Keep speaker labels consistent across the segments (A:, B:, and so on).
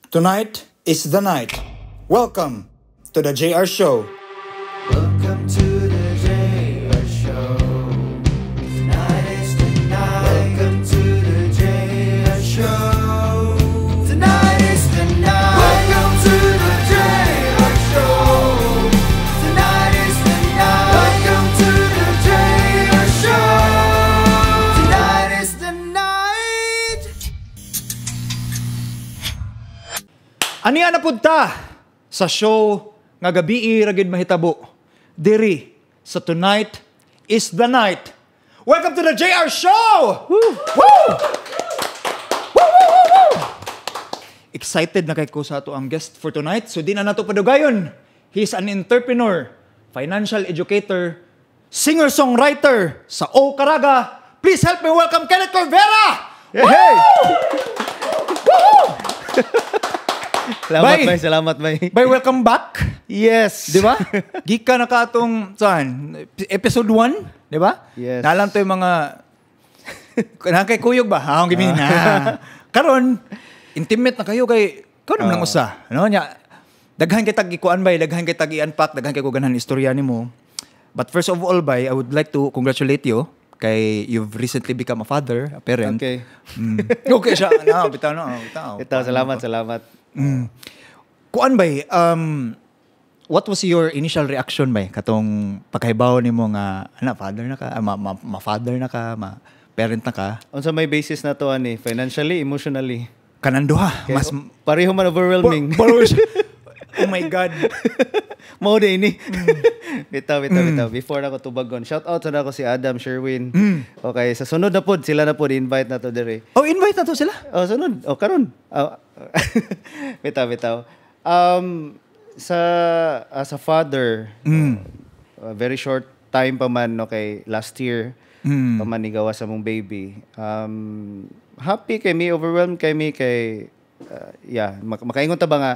A: Tonight is the night. Welcome to the JR Show.
B: Welcome to the JR Show. Tonight is the night. Welcome to the JR Show. Tonight is the night. Welcome to the JR Show. Tonight is the night. Welcome to the JR Show. Tonight is the night.
C: Aniya na punta sa show nga gabi ra gid mahitabo. Diri sa Tonight is the Night. Welcome to the JR Show! Woo! Woo! Woo! Woo! Excited na kay ko sa ato ang guest for tonight. So di na nato padugayon. He's an entrepreneur, financial educator, singer-songwriter sa O Caraga. Please help me welcome Kenneth Corvera!
D: Yeah, hey!
C: Salamat, bay. Bay, welcome back.
D: Yes.
C: Di ba? Gika na ka atong, saan? Episode 1? Di ba?
D: Yes.
C: Nalang to yung mga, kay kuyog ba? Akong gimihin na. Karon, intimate na kayo kay, ikaw naman lang usa. Ano niya? Daghan kay tag-ikuan bay, daghan kay tag-i-unpack, daghan kay kuganan istorya ni mo. But first of all, bay, I would like to congratulate you kay you've recently become a father, a parent.
D: Okay.
C: Okay siya. No, bitaw.
D: Ito, salamat.
C: Kuan bay, what was your initial reaction bay katong pagkahibaw nimo nga father na ka, ma-father na ka, ma-parent na ka?
D: Unsa may basis na to ani? Financially, emotionally.
C: Kananduha.
D: Okay.
C: Mas
D: Pareho man overwhelming.
C: Oh my God.
D: Mao din ni. Bitaw. Before ako tubagon, shout out sa ako si Adam Sherwin. Okay, sa sunod na pod sila na pod invite na to dire.
C: Oh, invite na to sila?
D: Oh, sunod. Oh, karon. Bitaw. As a father, very short time pa man, okay, last year, pa man nigawa sa mong baby. Happy kay me, overwhelmed kay me, kay, makaingon ta ba nga,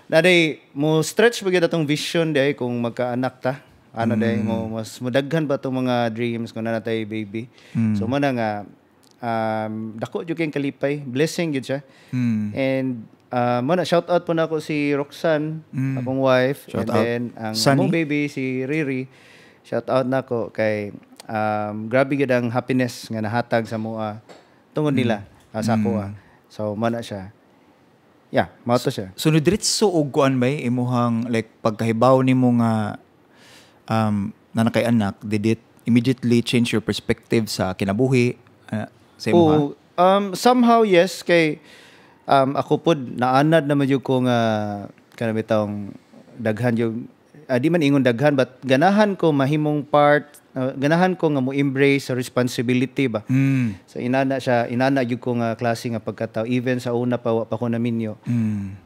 D: naday, mo stretch ba atong vision day kung magkaanak ta? Ano day, mas mudaghan ba itong mga dreams kung nanatay baby? So, mo na nga, dako jud kay kalipay, blessing jud siya. And muna shout out po na ako si Roxanne, akong wife,
C: Shout
D: and
C: out.
D: then ang
C: Sunny.
D: among baby si Riri. Shout out na ko kay grabe gid ang happiness nga nahatag sa mua tungod nila sa ako. So mana siya. Yeah, mao to siya.
C: Sunod diretso og kuan bay imuhang like pagkahibaw nimo nga nanakay anak, did it immediately change your perspective sa kinabuhi sa imuha?
D: Somehow yes kay ako pod naanad naman yung ko nga kanang bitawng daghan yung di man ingon daghan but ganahan ko mahimong part, ganahan ko nga mo embrace sa responsibility ba. So inana jud ko nga klase nga pagkatao even sa una pa wa pa ko naminyo.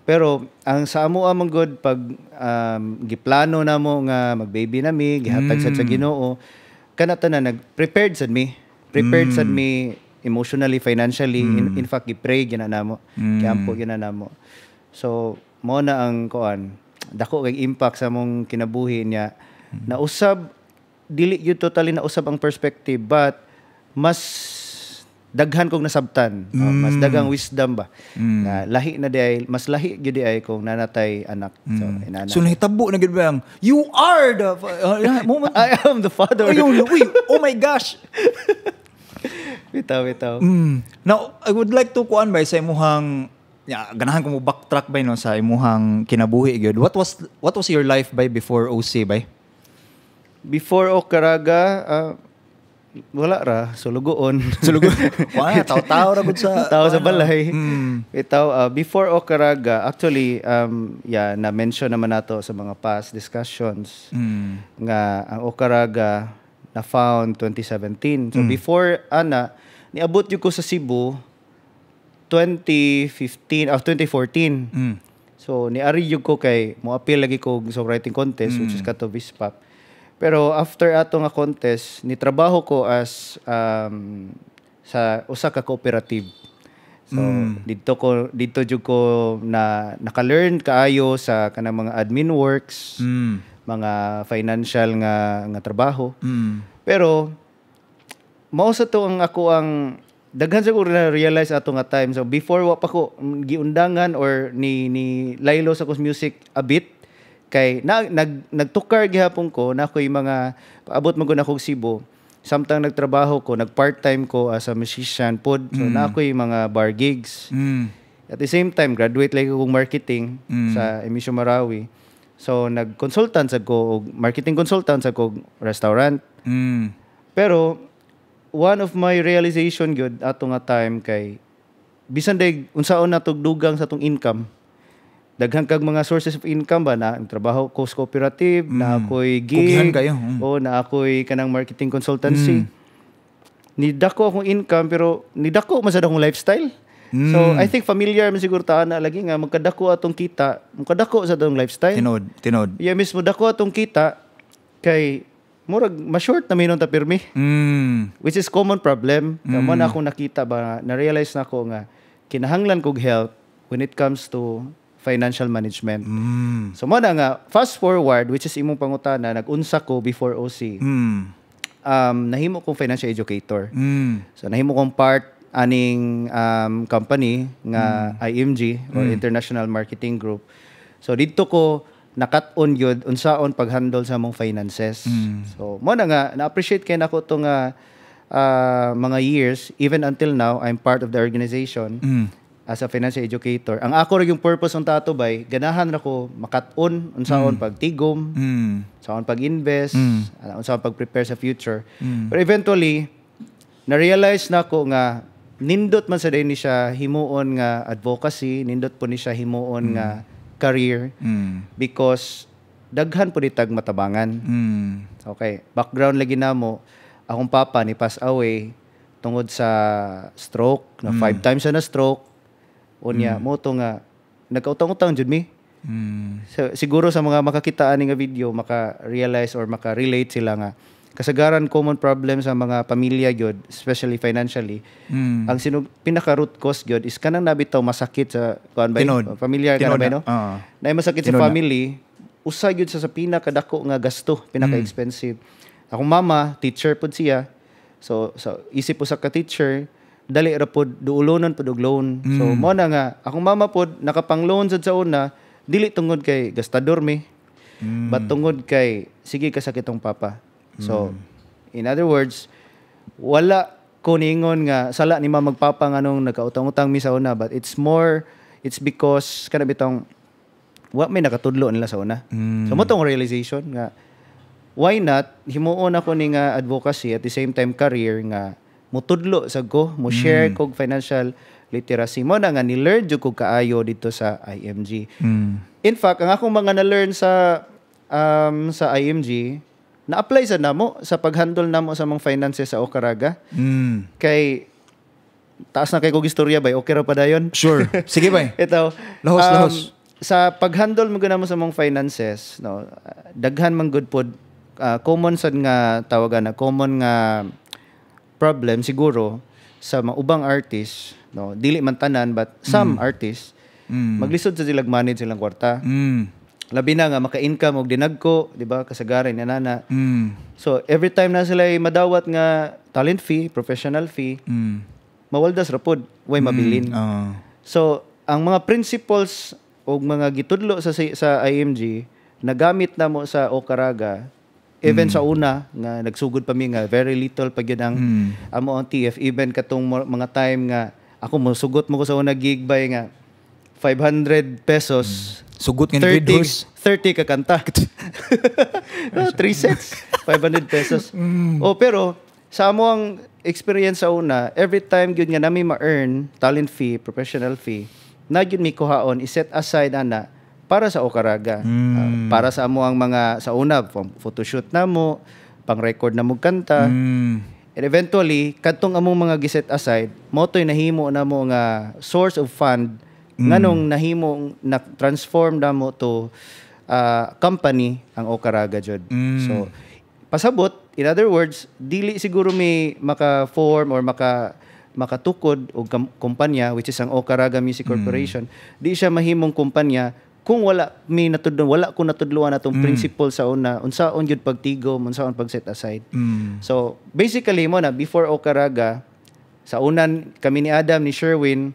D: Pero ang sa amo among good pag giplano na mo nga magbaby na mi gihatag sad sa Ginoo kanata na nag-prepared sad me emotionally, financially. In fact, i-pray ginanamo. Kiampo ginanamo. So, mo na ang kuan. Dako kay impact sa mong kinabuhi niya. Nausab, dili yun totally nausab ang perspective, but mas daghan kong nasabtan. Mas dagang wisdom ba. Na lahi na di mas lahi gyud di ay kung nanatay anak. So, inana.
C: So nahitabo na gid ba ang you are the moment.
D: I am the father.
C: Oh my gosh.
D: Bitaw.
C: Now, I would like to kuan bay sa imuhang ganahan ko mo backtrack bay no sa imuhang kinabuhi gyud. What was your life bay before OC bay?
D: Before Okaraga, wala ra, sulugoon.
C: Wala, tao ra gud sa
D: tao sa balay. Before Okaraga, actually, na-mention naman nato sa mga past discussions nga ang Okaraga na found 2017. So before niabot yun ko sa Cebu 2014. So niari yun ko kay mo appeal lagi ko sa writing contest which is Kato Vispap. Pero after ato nga contest, nitrabaho ko as sa usa ka cooperative. So dito jud ko na naka-learn kaayo sa kanang mga admin works, mga financial nga trabaho. Pero mao sa to ang ako ang daghan sa ko na realize ato nga time. So before wa pa ko giundangan or ni laylo sa kus music a bit kay nagtukar gihapon ko na ko'y mga paabot man ko na kog Cebu. Samtang nagtrabaho ko, nag-part-time ko as a musician pod. So na ko'y mga bar gigs. At the same time, graduate like akong marketing sa Emisyo Marawi. So nag-consultant sa ko, marketing consultant sa ko restaurant. Pero one of my realization gyud ato nga time kay bisan day unsaon na tugdugang sa tong income. Daghang kag mga sources of income ba na ang trabaho ko sa cooperative, na ako'y gig,
C: Kugihan kayo.
D: o na ako'y kanang marketing consultancy. Nidako akong income pero nidako man sa akong lifestyle. So I think familiar man siguro ta na lagi nga magkadako atong kita, magkadako sa atong lifestyle.
C: Tinod.
D: Yeah, mismo dako atong kita kay murag ma-short na minon ta pirmi. Which is common problem. Kamo na akong nakita ba, na-realize na ko nga kinahanglan kog help when it comes to financial management. So mo na nga fast forward, which is imong pangutana, nag-unsa ko before OC. Nahimo kong financial educator. So nahimo kong part aning company nga IMG or International Marketing Group. So dito ko nakat-on yun unsaon pag-handle sa mong finances. So mo na nga na-appreciate kay nako to nga mga years, even until now I'm part of the organization as a financial educator. Ang ako rin yung purpose ng Tatubay, ganahan na ko makat-on unsaon pagtigom, unsaon pag-invest, unsaon pag-prepare sa future. But eventually na-realize na ko nga nindot man sa din ni siya himuon nga advocacy, nindot po ni siya himuon nga career because daghan po ditag matabangan. Okay, background lagi namo, akong papa ni pass away tungod sa stroke, na 5 times na stroke. Unya mo to nga nagkautang-utang jud mi. So, siguro sa mga makakita ani nga video maka-realize or maka-relate sila nga kasagaran common problem sa mga pamilya gyud, especially financially. Ang pinaka root cause gyud is kanang nabitaw masakit sa kuan ba? Familiar ka na ba no? Na masakit sa family, usa gyud sa pinaka-dako nga gasto, pinaka-expensive. Akong mama, teacher pud siya. So isip po sa ka-teacher, dali ra pod duulonon pod og loan. So mo na nga akong mama pod nakapang-loan sad sa una, dili tungod kay gastador mi. But tungod kay sige kasakit tong papa. So in other words, wala ko ningon nga sala ni mama magpapa nganong nagkautang-utang mi sa una, but it's because kana bitong wa may nakatudlo nila sa una. So mo tong realization nga why not himuon ako ni nga advocacy at the same time career nga mutudlo sa ko, mo share kog financial literacy mo na nga ni-learn jud ko kaayo dito sa IMG. In fact, ang akong mga na-learn sa IMG, na-apply sa namo sa pag-handle namo sa mga finances sa Okaraga. Kay taas na kay kog istorya ba, okay ra pa dayon?
C: Sure. Sige ba?
D: Ito.
C: Lahos.
D: Sa pag-handle mo namo sa mga finances, no, daghan man good pod common sad nga tawagan na common nga problem siguro sa mga ubang artists, no, dili man tanan but some artists maglisod sa silang manage silang kwarta. Labi na nga maka-income og dinagko, di ba, kasagaran ni nana. So every time na sila madawat nga talent fee, professional fee, mawaldas ra pod, way mabilin. So ang mga principles og mga gitudlo sa IMG nagamit na mo sa Okaraga. Even sa una nga nagsugod pa mi nga very little pag yun ang amo ang TF, even katong mga time nga ako mo sugot mo ko sa una gig by nga 500 pesos.
C: Sugot nga
D: 30 ka kanta. No, 3 sets, 500 pesos. Pero sa amo ang experience sa una, every time gyud nga nami ma-earn talent fee, professional fee, na gyud mi kuhaon i-set aside ana para sa Okaraga. Para sa amo ang mga sa una photoshoot namo, pang-record na mo kanta. And eventually kadtong among mga giset aside, mo toy nahimo namo nga source of fund nganong nahimo na transform namo to company ang Okaraga jud. So pasabot, in other words, dili siguro may maka-form or makatukod og kumpanya which is ang Okaraga Music Corporation. Di siya mahimong kumpanya kung wala ko natudluan atong principle sa una, unsaon gyud pagtigom, unsaon pag set aside. So basically mo na before Okaraga, Sa unan kami ni Adam ni Sherwin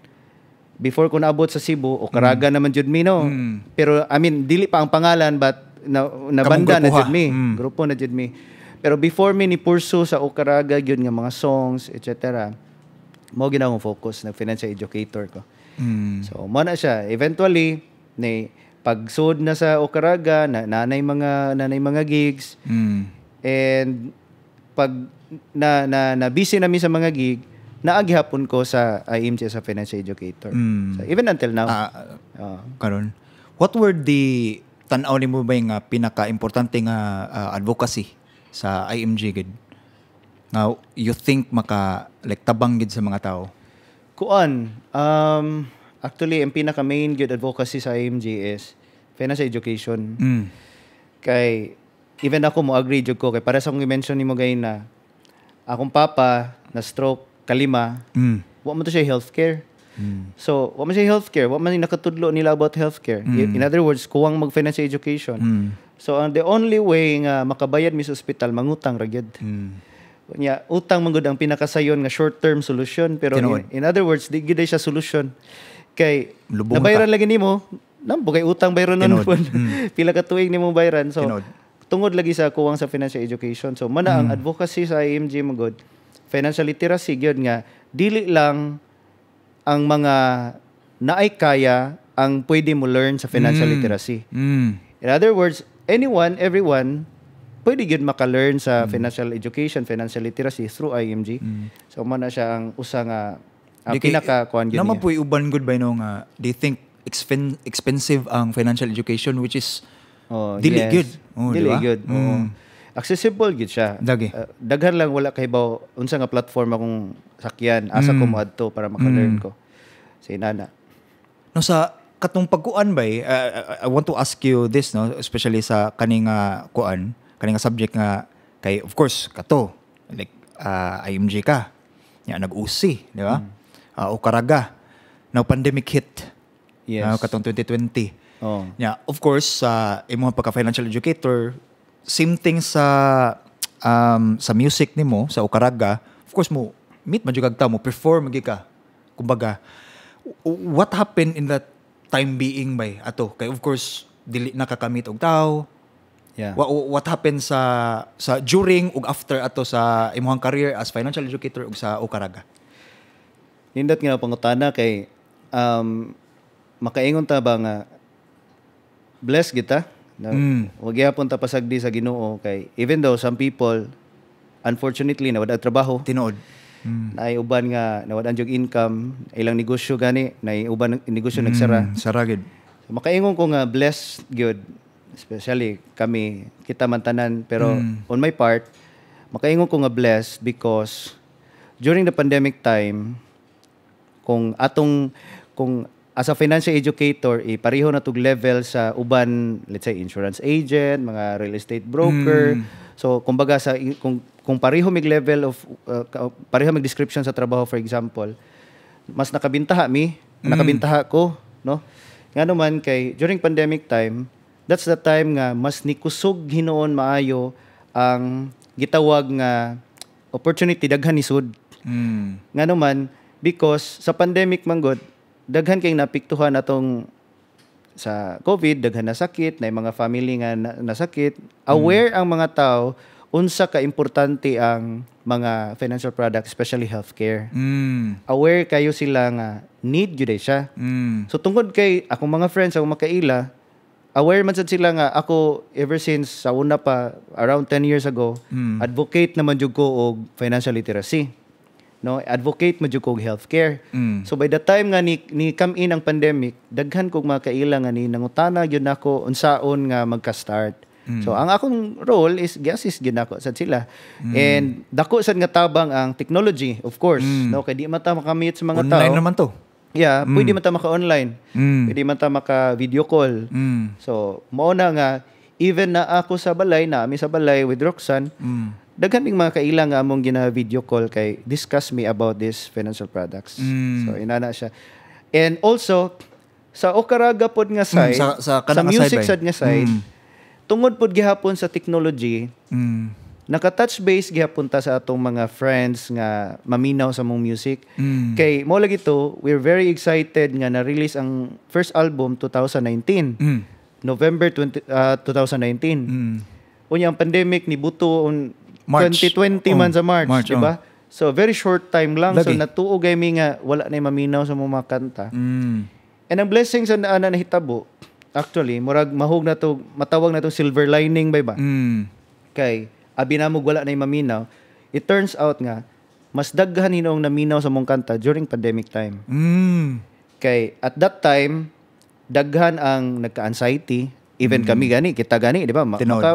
D: before ko naabot sa Cebu o Caraga naman jud mi no. Pero I mean dili pa ang pangalan but na banda na jud mi. Grupo na jud mi. Pero before mi ni pursue sa Okaraga gyud nga mga songs etc. Mao gyud akong focus na financial educator ko. So mo na siya eventually ni pagsud na sa Okaraga nanay mga gigs. And pag na busy na mi sa mga gig, naagihapon ko sa IMG sa financial educator. So, even until now.
C: Karon. What were the tan-aw nimo ba yung pinaka-importante nga advocacy sa IMG gid? Now, you think tabang gid sa mga tao?
D: Kuan, actually ang pinaka-main good advocacy sa IMG is financial education. Kay even ako mo agree jud ko kay para sa akong i-mention nimo gay na akong papa na stroke kalima, wa man to siya healthcare. So, wa man siya healthcare, wa man nakatudlo nila about healthcare. In other words, kuwang mag-financial education. So, the only way nga makabayad mi sa ospital, mangutang ra gyud. Nya, utang man gud ang pinakasayon nga short-term solution, pero in other words, di gyud siya solution. Kay nabayran lagi nimo, nambo kay utang bayron nun pon. Pila ka tuig nimo bayran. So, tungod lagi sa kuwang sa financial education. So, mana ang advocacy sa IMG mo gud financial literacy gyud nga dili lang ang mga naay kaya ang pwede mo learn sa financial literacy. In other words, everyone pwede gyud maka-learn sa financial education, financial literacy through IMG. So man na siya ang usa nga ang pinaka kuan gyud.
C: Naman puy uban good by no nga they think expensive ang financial education which is dili good.
D: Dili good. Accessible gid siya. Daghan lang wala kay baw unsa nga platform akong sakyan asa ko moadto para maka-learn ko. Sa inana.
C: No sa katong pagkuan bay I want to ask you this no especially sa kaning subject nga kay of course kato like IMG ka. Ya nag-usi, di ba? Okaraga. Now pandemic hit.
D: Yes.
C: Katong 2020. Yeah, of course sa imong pagka-financial educator same thing sa music nimo sa Okaraga. Of course mo meet majud kag mo perform gyud ka. Kumbaga what happened in that time being bay ato kay of course dili nakakamit og tao.
D: Yeah.
C: What happened sa during ug after ato sa imong career as financial educator ug sa Okaraga?
D: Nindot nga pangutana kay makaingon ta ba nga blessed kita na wag gyapon ta pasagdi sa Ginoo kay even though some people unfortunately nawala trabaho
C: tinuod
D: naay uban nga nawadan jog income ilang negosyo gani naay uban negosyo nagsara
C: saragid
D: so, makaingon ko nga blessed gyud especially kami kita man tanan pero on my part makaingon ko nga blessed because during the pandemic time kung as a financial educator, pareho na tug level sa uban, let's say, insurance agent, mga real estate broker. So, kumbaga, kung pareho mig level of, pareho mig description sa trabaho, for example, mas nakabintaha ko, no? Nga naman, during pandemic time, that's the time nga, mas nikusog hinoon maayo ang gitawag nga opportunity, daghan isud. Nga naman, because sa pandemic manggod, daghan kay napiktuhan atong sa COVID, daghan na sakit, na mga family nga nasakit. Aware ang mga tao unsa ka importante ang mga financial products, especially healthcare. Aware kayo sila nga need gyud siya. So tungod kay akong mga friends akong makaila, aware man sad sila nga ako ever since sa una pa around 10 years ago, advocate naman jud ko og financial literacy. No, advocate mo jud kog healthcare. So by the time nga ni come in ang pandemic, daghan kog makaila nga ni nangutana gyud nako unsaon nga magka-start. So ang akong role is gi-assist gyud nako sad sila. And dako sad nga tabang ang technology, of course. No, kay di man ta makamit sa mga tao.
C: Online naman to.
D: Yeah, pwede man ta maka-online. Pwede man ta maka-video call. So mao na nga even na ako sa balay, naami sa balay with Roxanne, daghan ning mga kaila nga among gina-video call kay discuss me about these financial products. So inana siya. And also sa Okaraga pod nga side, sa music side nga side, tungod pod gihapon sa technology, naka-touch base gihapon ta sa atong mga friends nga maminaw sa mong music. Kay mo lagi to, we're very excited nga na-release ang first album 2019. November 2019. Unya ang pandemic ni buto on
C: March.
D: 2020 man sa March, di ba? So very short time lang. So
C: Lagi.
D: natuo gay mi nga wala na maminaw sa mga kanta. And ang blessings na nahitabo, actually, murag mahog na to, matawag na to silver lining ba ba? Kay abi na mo wala na maminaw. It turns out nga mas daghan hinong naminaw sa mong kanta during pandemic time. Kay at that time daghan ang nagka-anxiety. Even kami gani, kita gani, di ba?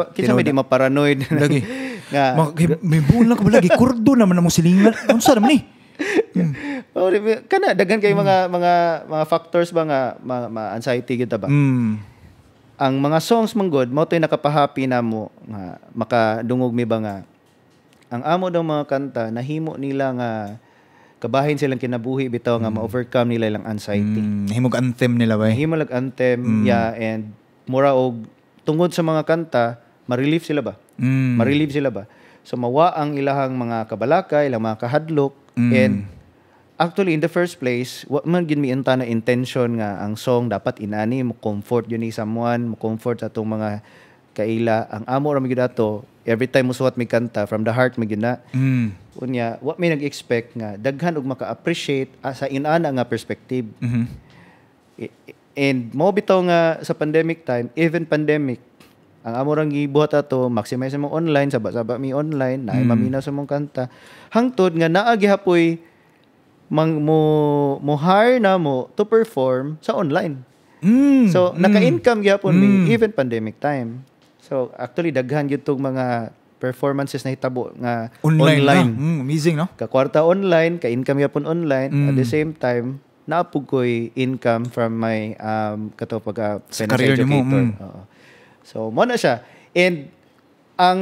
D: Kita may di maparanoid.
C: Lagi.
D: nga,
C: May bulan ka ba lagi? Kurdo naman ang mong silingan. Ano sa naman
D: kana daghan kay mga factors ba nga anxiety kita ba? Ang mga songs manggod mo to'y nakapahappy na mo nga makadungog mi ba nga ang amo daw mga kanta nahimo nila nga kabahin silang kinabuhi bitaw nga ma-overcome nila ilang anxiety.
C: Himog anthem nila ba?
D: Himog anthem, yeah, and mura og tungod sa mga kanta, ma-relieve sila ba? Ma-relieve sila ba? So mawa ang ilahang mga kabalaka, ilang mga kahadlok, and actually in the first place, wa man gid mi enta na intention nga ang song dapat inani mo comfort yun ni someone, mo comfort sa atong mga kaila. Ang amo ra mi gid ato, every time mo suwat mi kanta from the heart mi gid na. Unya, what may nag-expect nga daghan og maka-appreciate sa inana nga perspective. And mo bitaw nga sa pandemic time, even pandemic, ang amo rang gibuhat ato, maximize mo online, saba-saba mi online, naay maminaw sa mong kanta. Hangtod nga naa gihapoy mo hire na mo to perform sa online. So naka-income gyapon mi even pandemic time. So actually daghan gyud tong mga performances na hitabo nga online.
C: Amazing, no?
D: Kakwarta online, ka-income gyapon online. At the same time, naapog ko'y income from my kato pag
C: career
D: educator.
C: mo.
D: So mo na siya. And ang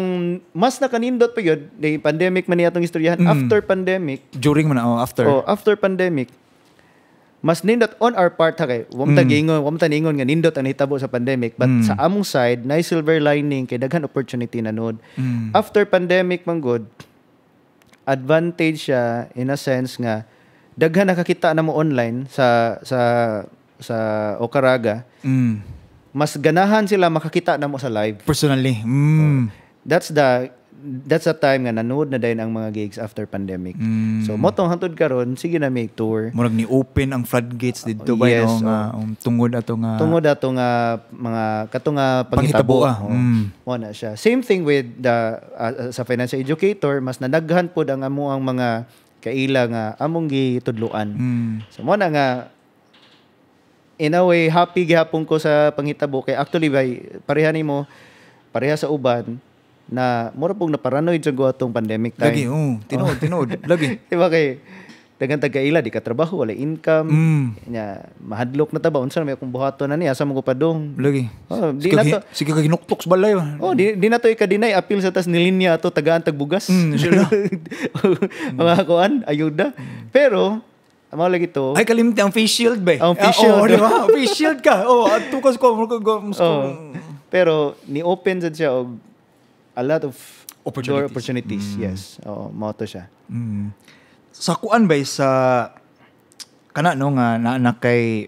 D: mas nakanindot pa yun, the pandemic man niya itong istoryahan, after pandemic,
C: During man, after.
D: After pandemic, mas nindot on our part ha kay wamta ningon nga nindot ang hitabo sa pandemic, but sa among side na silver lining kay daghan opportunity na nod. After pandemic man good, advantage siya in a sense nga daghan nakakita na mo online sa Okaraga. Mas ganahan sila makakita na mo sa live.
C: Personally.
D: That's the time nga nanood na din ang mga gigs after pandemic. So motong hantod karon sige na make tour.
C: Murag ni open ang floodgates dito ba
D: Yes,
C: no nga tungod ato nga
D: mga kato nga panghitabo. Mo na siya. Same thing with the sa financial educator, mas nanaghan pod ang amo ang mga kaila nga among gitudloan. So mo na nga in a way happy gihapon ko sa panghitabo kay actually pareha sa uban na mura pong naparanoid sa atong pandemic time.
C: Lagi, tinood. Lagi.
D: Diba kay dagan tagkaila di ka trabaho, wala income. Nya mahadlok na ta ba unsa na may akong buhaton na niya asa mo ko padong.
C: Lagi.
D: Di na to.
C: Sige ka ginuktok sa balay.
D: Di na to ika-deny appeal sa tas nilinya ato tagaan tagbugas.
C: Sure.
D: Mga kuan, ayuda. Pero amo lagi to.
C: Ay kalimti ang face shield ba?
D: Ang face shield.
C: Di ba? Face shield ka. Adto ka ko.
D: Pero ni open sad siya og a lot of
C: Opportunities.
D: Yes. Mao to siya.
C: Sa kuan ba sa kana no nga na kay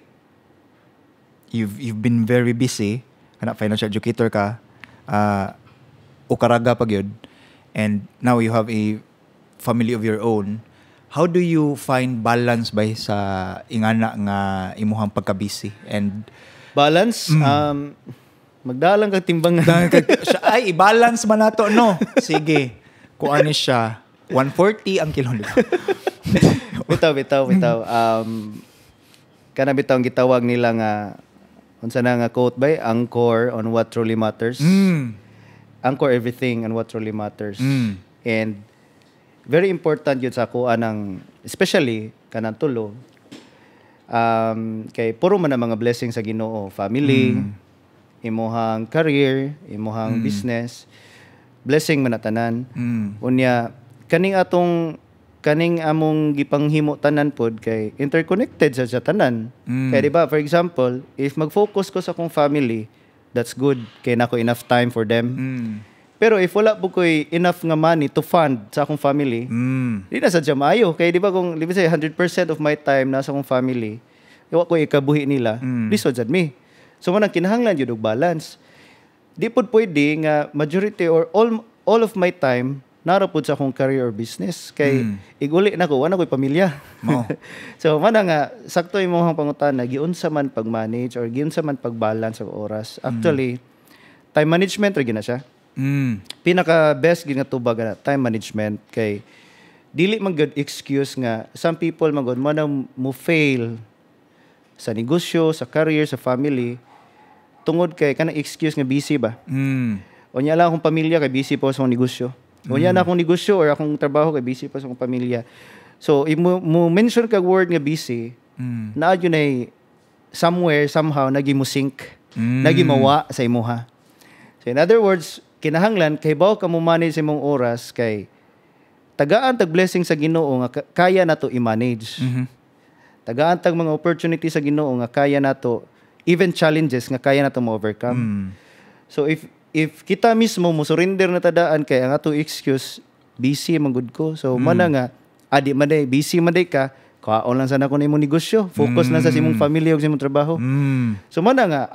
C: you've been very busy kana financial educator ka Okaraga pag yun, and now you have a family of your own. How do you find balance ba sa ingana nga imuhang pagka-busy and
D: balance? Magdalang kag timbangan.
C: ay i-balance man nato no. Sige. Kuan ni siya 140 ang kilo nito.
D: bitaw. Kana bitaw ang gitawag nila nga unsa na nga quote ba? Anchor on what truly matters. Anchor everything on what truly matters. And very important yun sa kuan ng especially kanang tulo. Kay puro man ang mga blessings sa Ginoo, family, imuhang career, imuhang business, blessing man na tanan. Unya kaning among gipanghimo tanan pod kay interconnected sa tanan. Kaya di ba, for example, if mag-focus ko sa akong family, that's good kay nako enough time for them. Pero if wala po ko'y enough nga money to fund sa akong family, di na sa maayo. Kaya di ba kung, let's say, 100% of my time nasa akong family, iwa ko ikabuhi nila, this was me. So, manang kinahanglan yun og balance. Di po pwede nga majority or all of my time narapod sa akong career or business. Kay iguli na ko, wala ko'y pamilya. So, manang nga, sakto yung mga pangutana, giunsa man pag-manage or giunsa man pag-balance ang oras. Actually, time management, rin na siya. Pinaka-best nga tubag na time management kay dili man good excuse nga some people man gud mo fail sa negosyo, sa career, sa family tungod kay kanang excuse nga busy ba. Unya lang akong pamilya kay busy po sa akong negosyo. Unya na akong negosyo or akong trabaho kay busy pa sa akong pamilya. So if mo mention kag word nga busy, naa yun ay somewhere somehow nagi mo sync, nagi mawa sa imuha. So in other words, kinahanglan kay bawo ka mo manage imong oras kay tagaan tag blessing sa Ginoo nga kaya nato i-manage. Tagaan tag mga opportunity sa Ginoo nga kaya nato even challenges nga kaya nato mo-overcome. So if kita mismo mo surrender na tadaan kay ang ato excuse busy man gud ko. So mana nga adi man day busy man day ka kaon lang sana ko na imong negosyo. Focus na sa imong family ug sa imong trabaho. So mana nga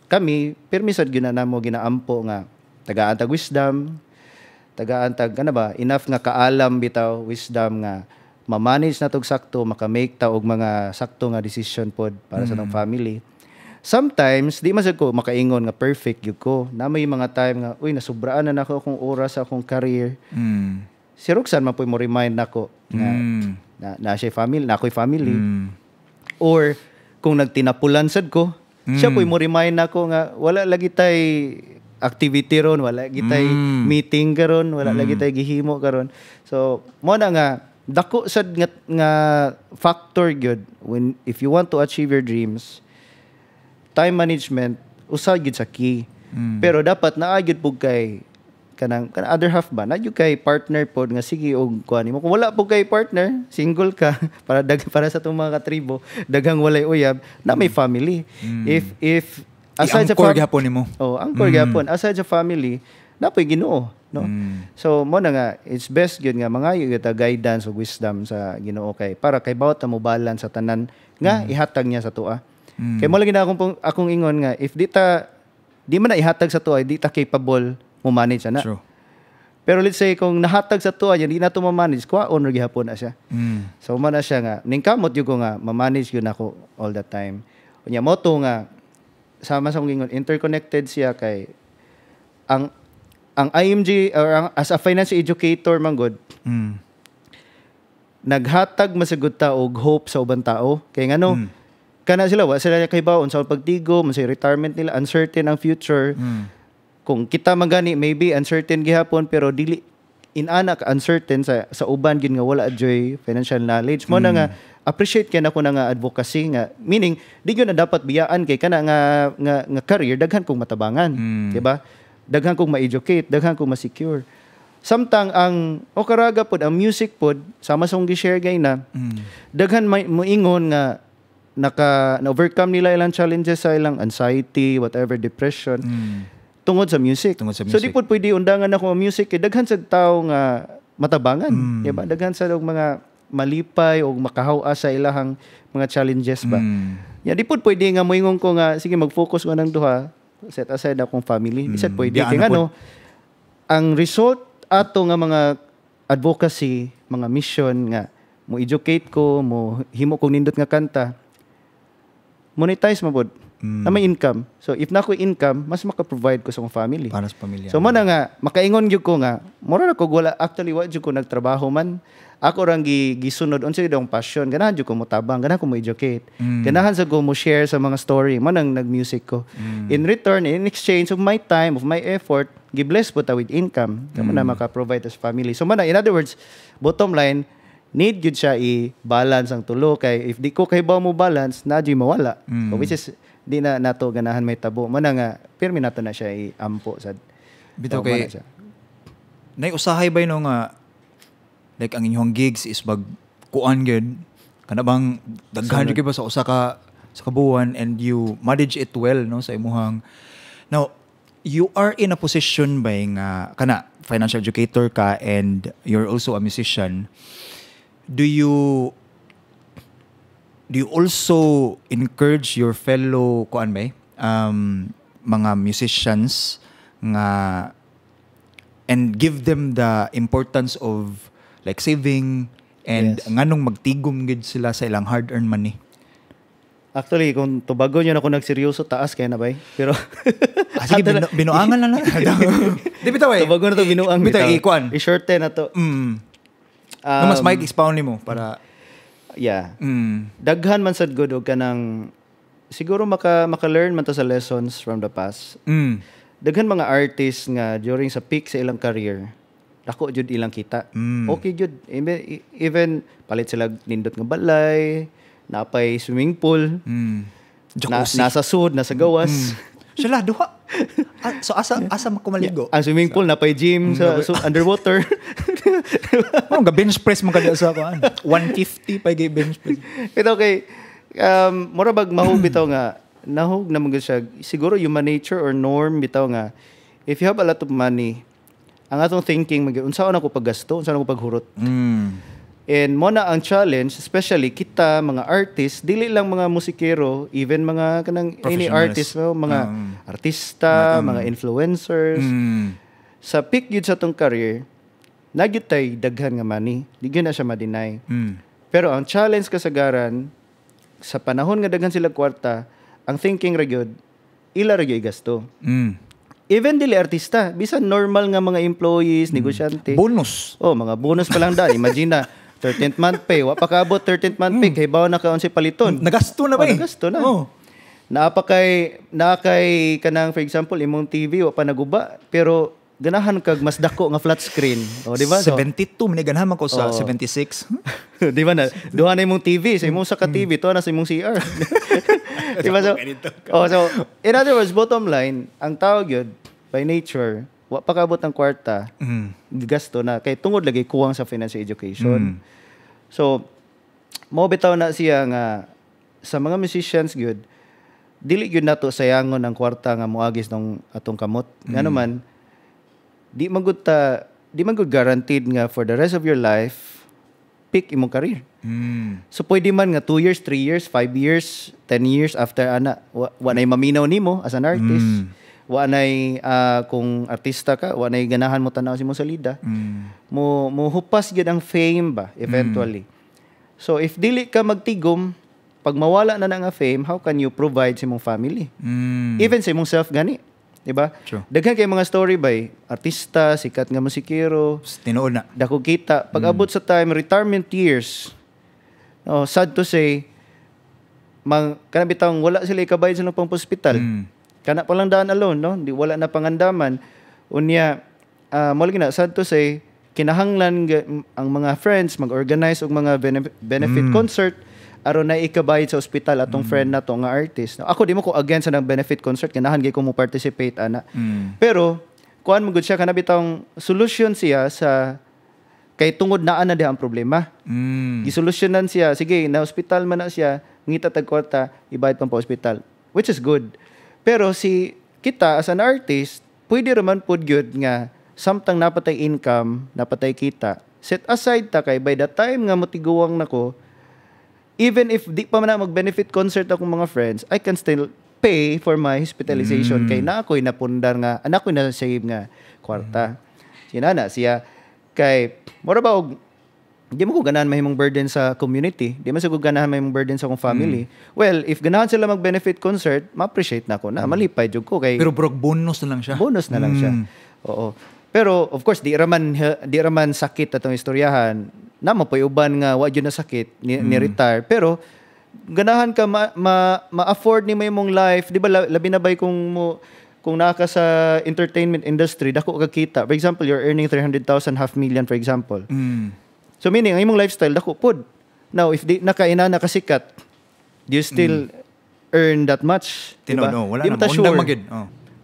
D: kami permisad gyud na namo ginaampo nga tagaan tag wisdom, tagaan tag enough nga kaalam bitaw wisdom nga ma-manage na tog sakto, maka-make ta og mga sakto nga decision pod para sa tong family. Sometimes di man sad ko makaingon nga perfect gyud ko. Na may mga time nga uy nasubraan na nako akong oras sa akong career. Si Roxanne man po mo remind nako nga na siya family, na ako'y family. Or kung nagtinapulan sad ko, siya po mo remind nako nga wala lagi tay activity ron, wala gitay meeting karon, wala lagi tay gihimo karon. So mo na nga dako sad nga factor gyud when if you want to achieve your dreams, time management usa gyud sa key. Pero dapat naa gyud pug kay kanang other half ba na gyud kay partner pod nga sige og kuan mo. Kung wala pug kay partner, single ka para sa tong mga katribo, daghang walay uyab na may family. If aside sa
C: gihapon nimo.
D: Angkor gihapon aside sa family, napoy Ginoo, no? So mo na nga it's best gyud nga mangayo gyud ta guidance ug wisdom sa Ginoo kay para kay bawat ta mo balance sa tanan nga ihatag niya sa tuwa. Kay mo lagi na akong ingon nga if di man na ihatag sa tuwa, di ta capable mo manage ana.
C: True.
D: Pero let's say kung nahatag sa tuwa yan, di na to ma-manage, kwaon ra gihapon na siya. So man na siya nga ningkamot gyud ko nga ma-manage gyud nako all the time. Unya mo to nga sama sa ingon interconnected siya kay ang IMG or as a financial educator man god naghatag masagud ta og hope sa ubang tao kay ngano kana sila wa sila kay baon sa pagtigo man sa retirement nila uncertain ang future kung kita magani maybe uncertain gihapon pero dili inanak uncertain sa uban gid nga wala joy financial knowledge mo na nga appreciate kay nako na nga advocacy nga meaning di gyud na dapat biyaan kay kana nga career daghan kong matabangan di ba daghan kong ma-educate daghan kong ma-secure samtang ang karaga pod ang music pod sama sa gi-share gay na daghan moingon nga na-overcome nila ilang challenges sa ilang anxiety whatever depression tungod sa music. So di pod pwede undangan ako ang music kay daghan sa tao nga matabangan, di ba? Daghan sa mga malipay o makahaw sa ilahang mga challenges ba. Ya di pod pwede nga moingon ko nga sige mag-focus ko nang duha, set aside akong family. Di sad pwede kay ngano ang result ato nga mga advocacy, mga mission nga mo educate ko, mo himo kong nindot nga kanta. Monetize mo pod. Na may income. So if na ko income, mas maka-provide ko sa akong family.
C: Para sa pamilya.
D: So man nga makaingon gyud ko nga mura na ko wala actually wa gyud ko nagtrabaho man. Ako rang gisunod unsa gyud ang passion. Ganahan gyud ko mo tabang, ganahan ko mo educate. Ganahan sa ko mo share sa mga story man ang nag-music ko. In return, in exchange of my time, of my effort, gi-bless po ta with income. Kamo na maka-provide as family. So man in other words, bottom line, need gyud siya i-balance ang tulo kay if di ko kay ba mo balance, na gyud mawala. So, which is di na nato ganahan may tabo mo na nga pirmi nato na siya iampo sad
C: bitaw kay nay usahay bay no nga like ang inyong gigs is kuan gyud kana bang daghan gyud ba sa usa ka buwan and you manage it well no sa imuhang now you are in a position ba nga kana financial educator ka and you're also a musician. Do you also encourage your fellow mga musicians nga and give them the importance of like saving and
D: Yes.
C: nganong magtigom gid sila sa ilang hard-earned money?
D: Actually, kung tubago nyo na ako nagseryoso, taas kaya na ba? Pero,
C: Sige, binuangan lang na. Di bitaw eh.
D: tubago na to binuang.
C: Bitaw, ikuan.
D: I-shorten na to.
C: No, mas mic expound mo para...
D: Yeah. Daghan man sad good og kanang siguro maka-learn man ta sa lessons from the past. Daghan mga artists nga during sa peak sa ilang career, dako jud ilang kita. Okay jud. Even palit sila nindot nga balay, napay swimming pool,
C: Jacuzzi.
D: nasa sud, nasa gawas.
C: Sila, duha. So, asa makumaligo?
D: Ang swimming pool, napay gym sa underwater.
C: Ano, bench press mo kada sa kuan. 150 pa gay bench press.
D: Ito okay. Mura bag mahug bitaw nga nahug na mga siya. Siguro human nature or norm bitaw nga if you have a lot of money, ang atong thinking unsaon ako paggasto, unsaon ako paghurot. And mo na ang challenge, especially kita mga artists, dili lang mga musikero, even mga kanang any artist, mga artista, mga influencers. Sa peak yun sa tong career, nagyud tay daghan nga money, di gyud na siya ma-deny. Pero ang challenge kasagaran sa panahon nga daghan sila kwarta, ang thinking ra gyud ila ra gyud gasto. Even dili artista, bisan normal nga mga employees, negosyante.
C: Bonus.
D: Mga bonus pa lang daan. Imagine na 13th month pay, wa pa kaabot 13th month pay kay bawo na kaon si paliton.
C: Nagasto na ba?
D: Nagasto na. Naapakay kanang for example imong TV wa pa naguba pero ganahan kag mas dako nga flat screen. Di ba?
C: 72 man ganahan man ko sa 76.
D: Di ba na? Duha na imong TV, sa imong saka TV, to na sa imong CR. Di ba? So, in other words, bottom line, ang tao gyud by nature, wa pa kaabot ang kwarta, gasto na kay tungod lagi kuwang sa financial education. So, mo bitaw na siya nga sa mga musicians gyud, dili gyud nato sayangon ang kwarta nga moagis ng atong kamot. Ngano man, di man gud guaranteed nga for the rest of your life pick imong career. So pwede man nga 2 years, 3 years, 5 years, 10 years after ana wa nay maminaw nimo as an artist. Wa nay kung artista ka, wa nay ganahan mo tanaw si mo salida. Mo hupas gyud ang fame ba eventually. So if dili ka magtigom, pag mawala na nga fame, how can you provide sa imong family? Even sa imong self gani. Diba?
C: True.
D: Daghan kay mga story by artista, sikat nga musikero,
C: Tinuod na.
D: dako kita. Pag abot sa time, retirement years, sad to say, kana bitang wala sila ikabayad sa pang hospital. Kana pa lang daan alone, no? Di wala na pangandaman. Unya, mo lagi na, sad to say, kinahanglan ang mga friends mag-organize og mga benefit concert aron na ikabayad sa ospital atong friend na to nga artist. Ako di mo ko against sa nang benefit concert kinahan gay ko mo participate ana. Pero kuan mo gud siya kana bitang solution siya sa kay tungod naa na diha ang problema. Gisolusyonan siya, sige na ospital man na siya, ngita tag kwarta, ibayad pang pa ospital, which is good. Pero si kita as an artist, pwede raman pud gyud nga samtang napatay income, napatay kita, set aside ta kay by the time nga motiguwang nako, even if di pa man na mag-benefit concert akong mga friends, I can still pay for my hospitalization kay na ako'y napundar nga, anak ko'y na-save nga kwarta. Sinana siya, kay, mora ba, di mo ko ganahan mahimong burden sa community, di mo ko ganahan mahimong burden sa akong family. Well, if ganahan sila mag-benefit concert, ma-appreciate na ako na, malipay jud ko kay...
C: Pero bro, bonus na lang siya.
D: Bonus na lang siya. Oo. Pero, of course, di raman sakit atong istoryahan. Namo po uban nga wa jud na sakit ni retire pero ganahan ka ma-afford ni mo imong life, di ba labi na bay kung naka sa entertainment industry dako ka kita. For example, you're earning 300,000, $500,000 for example. So meaning ang imong lifestyle dako pod. Now if di nakaina na kasikat, do you still earn that much?
C: Diba? No, wala na sure.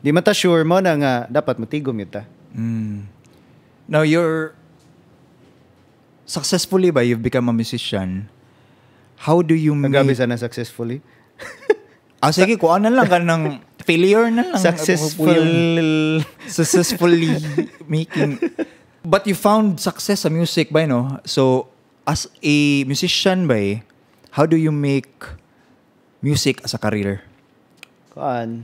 D: Di mata sure mo na nga dapat matigom yun ta.
C: Now you're successfully ba you've become a musician? How do you
D: Nagabi sana successfully?
C: sige, kuanan lang ka ng failure na lang. Successfully making. But you found success sa music ba, no? So, as a musician ba, how do you make music as a career?
D: Kuan.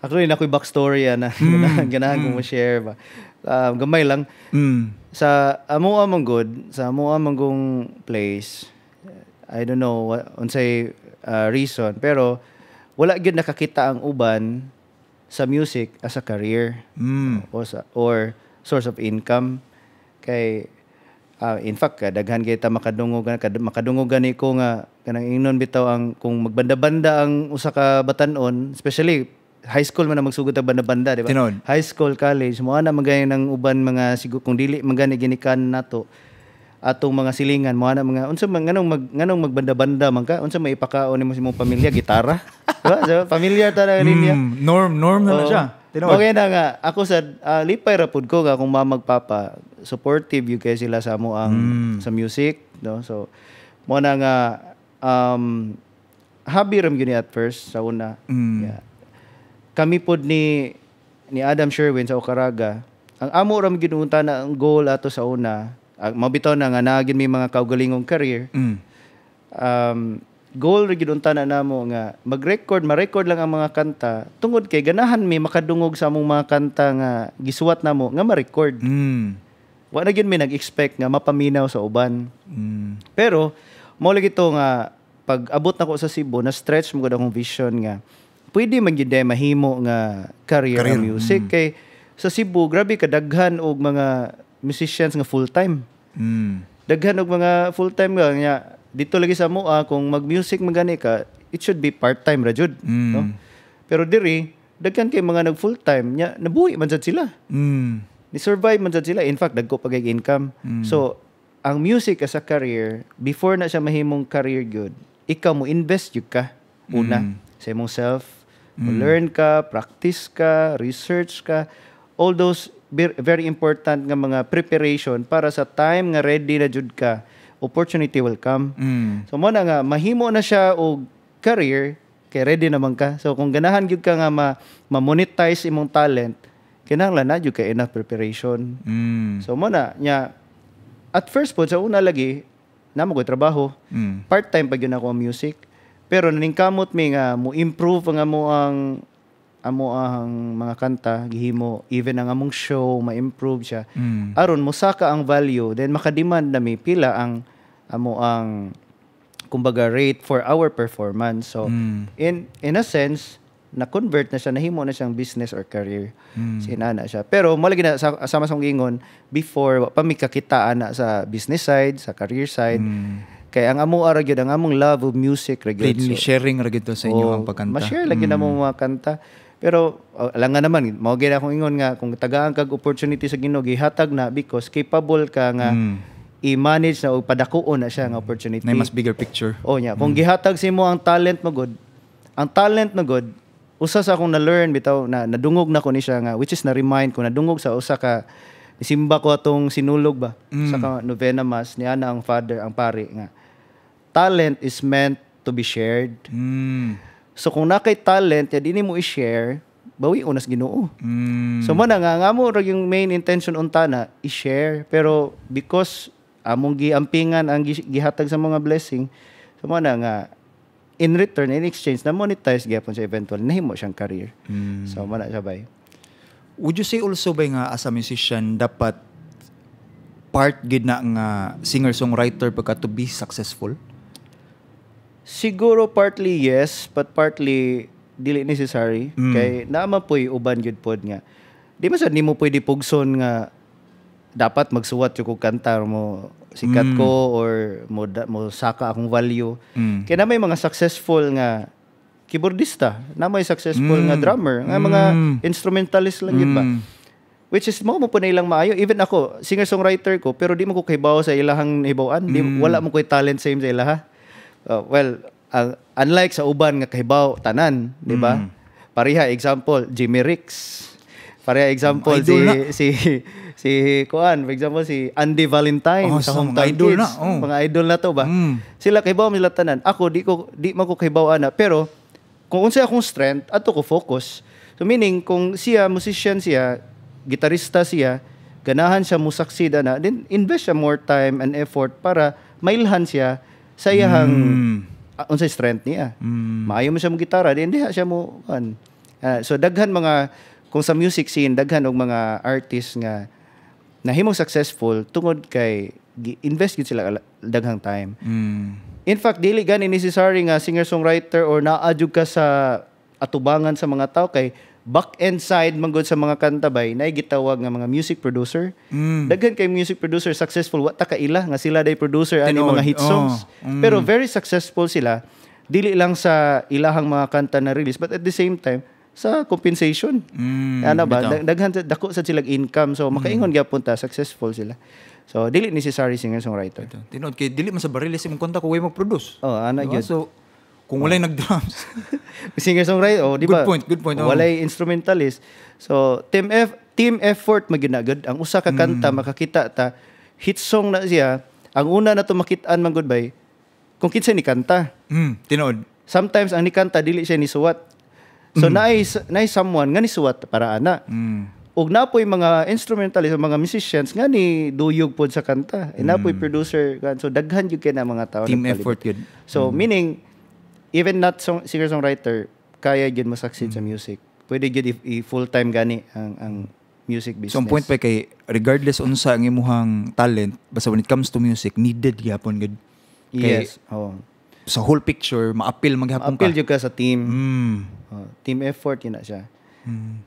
D: Actually, nakoy backstory na ganahan ko mo share ba. Gamay lang. Sa amo among good, sa amo among place, I don't know unsay reason, pero wala gyud nakakita ang uban sa music as a career or source of income. Kay in fact daghan kay ta makadungog gani ko nga kanang ingnon bitaw ang kung magbanda-banda ang usa ka batan-on, especially high school man na magsugod ta banda-banda, di ba?
C: Tinud.
D: High school, college, mo ana magay ng uban mga siguro kung dili magani ginikan nato atong mga silingan mo ana mga unsa man nganong magbanda-banda man ka, unsa may ipakaon nimo sa imong pamilya, gitara. Diba? So, familiar ta na linya.
C: Norm na siya. Tinud.
D: Okay na nga ako sa lipay ra pud ko nga kung magpapa supportive you kay sila sa mo ang sa music, no? So mo na nga hobby ram gyud at first sa una. Yeah. Kami pod ni Adam Sherwin sa Okaraga, ang amo ram gyud unta na ang goal ato sa una, mabitaw na nga naagin may mga kaugalingong career. Goal ra gyud unta na namo nga ma-record lang ang mga kanta tungod kay ganahan may makadungog sa among mga kanta nga gisuwat namo nga ma-record. Wa na gyud may nag-expect nga mapaminaw sa uban. Pero mao lagi to nga pag abot nako sa Cebu na stretch mo gud akong vision nga pwede man gyud mahimo nga career ang music. Kay sa Cebu grabe kadaghan og mga musicians nga full-time. Daghan og mga full-time nga dito lagi sa moa kung mag-music magani ka, it should be part-time ra jud, no? Pero diri daghan kay mga nag full-time nya nabuhi man jud sila. Ni survive man jud sila, in fact dagko pa kay income. So ang music as a career, before na siya mahimong career good, ikaw mo invest jud ka una sa imong self. Learn ka, practice ka, research ka, all those very important nga mga preparation para sa time nga ready na jud ka, opportunity will come. So mo na nga mahimo na siya og career kay ready naman ka. So kung ganahan gyud ka nga ma-monetize imong talent, kinahanglan na jud ka enough preparation. So mo na nya at first po sa una lagi namo ko trabaho. Part-time pa gyud ako ang music. Pero naningkamot mi nga mo improve ang amo ang mga kanta gihimo, even ang among show ma-improve siya. Aron mo saka ang value, then makademand na mi pila ang amo ang kumbaga rate for our performance. So in a sense na-convert na siya, nahimo na siyang business or career. Sinana siya. Pero malagi na sama sa ingon before pa mi kakitaan na sa business side, sa career side. Kaya ang amo ara gyud ang among love of music ra gyud.
C: So, sharing ra gyud to sa inyo ang pagkanta.
D: Ma-share lagi na mo mga kanta. Pero alam nga naman mao gyud akong ingon nga kung tagaan kag opportunity sa Ginoo gihatag na because capable ka nga i-manage na o padakuon na siya nga opportunity.
C: Na mas bigger picture.
D: Nya, kung gihatag si mo ang talent mo good, usa sa akong na-learn bitaw na nadungog na ko ni siya nga which is na-remind ko nadungog sa usa ka isimba ko atong sinulog ba sa ka novena mass ni ana ang father ang pari nga talent is meant to be shared. So kung nakay talent ya dili mo i-share bawi unas Ginoo. So mo na nga mo ra yung main intention unta na i-share pero because among giampingan ang gihatag sa mga blessing so mo na nga in return in exchange na monetize gyapon sa eventual nahimo siyang career. So mo na siya bay.
C: Would you say also ba nga as a musician dapat part gid na nga singer-songwriter pagka to be successful?
D: Siguro partly yes, but partly dili necessary. Kay naama po'y uban gyud pod nga. Di man sad nimo pwede pugson nga dapat magsuwat yung kanta mo sikat ko or mo saka akong value. Kaya na may mga successful nga keyboardista, na may successful nga drummer, nga mga instrumentalist lang yun ba. Which is mo po na ilang maayo. Even ako, singer-songwriter ko, pero di mo ko kahibaw sa ilahang hibawan. Wala mo ko'y talent same sa ilaha. Unlike sa uban nga kahibaw tanan, di ba? Pareha example Jimmy Ricks. Pareha example si Kuan, for example si Andy Valentine sa Hometown
C: idol
D: Kids.
C: na.
D: Mga idol na to ba? Sila kahibaw nila tanan. Ako di man ko kahibaw ana, pero kung unsa akong strength, ato ko focus. So meaning, kung siya, musician siya, gitarista siya, ganahan siya mo succeed na, then invest siya more time and effort para mailhan siya sa iyahang unsay strength niya. Maayo mo siya mo gitara, then diha siya mo so daghan mga kung sa music scene daghan og mga artists nga nahimong successful tungod kay invest gid sila daghang time. In fact, dili gani necessary nga singer-songwriter or naadjug ka sa atubangan sa mga tao kay back-end side manggod sa mga kanta bay na gitawag nga mga music producer. Daghan kay music producer successful wa ta kaila nga sila day producer ani mga hit songs. Pero very successful sila dili lang sa ilahang mga kanta na release but at the same time sa compensation. Ano ba daghan dako sa silang income so makaingon gyapon ta successful sila. So dili necessary singer-songwriter.
C: Tinod kay dili man sa bariles imong kanta ko way mag-produce.
D: Ana gyud.
C: So kung walay nag-drums.
D: Singer-songwriter, di ba?
C: Good point.
D: Walay instrumentalist. So, team effort maginagad. Ang usa ka kanta, makakita ta, hit song na siya, ang una na to makitaan man goodbye, kung kinsa ni kanta.
C: Tinood.
D: Sometimes, ang ni kanta, dili siya ni suwat. So, naay someone nga ni suwat para ana. Og napoy mga instrumentalist, mga musicians, nga ni duyog pod sa kanta. E napoy producer. So, daghan yun kaya na mga tao.
C: Team effort yun.
D: So, meaning, even not singer-songwriter, kaya yun mo-succeed sa music. Pwede yun i-full-time gani ang music business.
C: So, ang point pa kay, regardless unsa ang imuhang talent, basta when it comes to music, needed gyapon gud.
D: Yes.
C: Sa whole picture, ma-appeal maghapon ka.
D: Appeal yun ka sa team. Team effort yun na siya.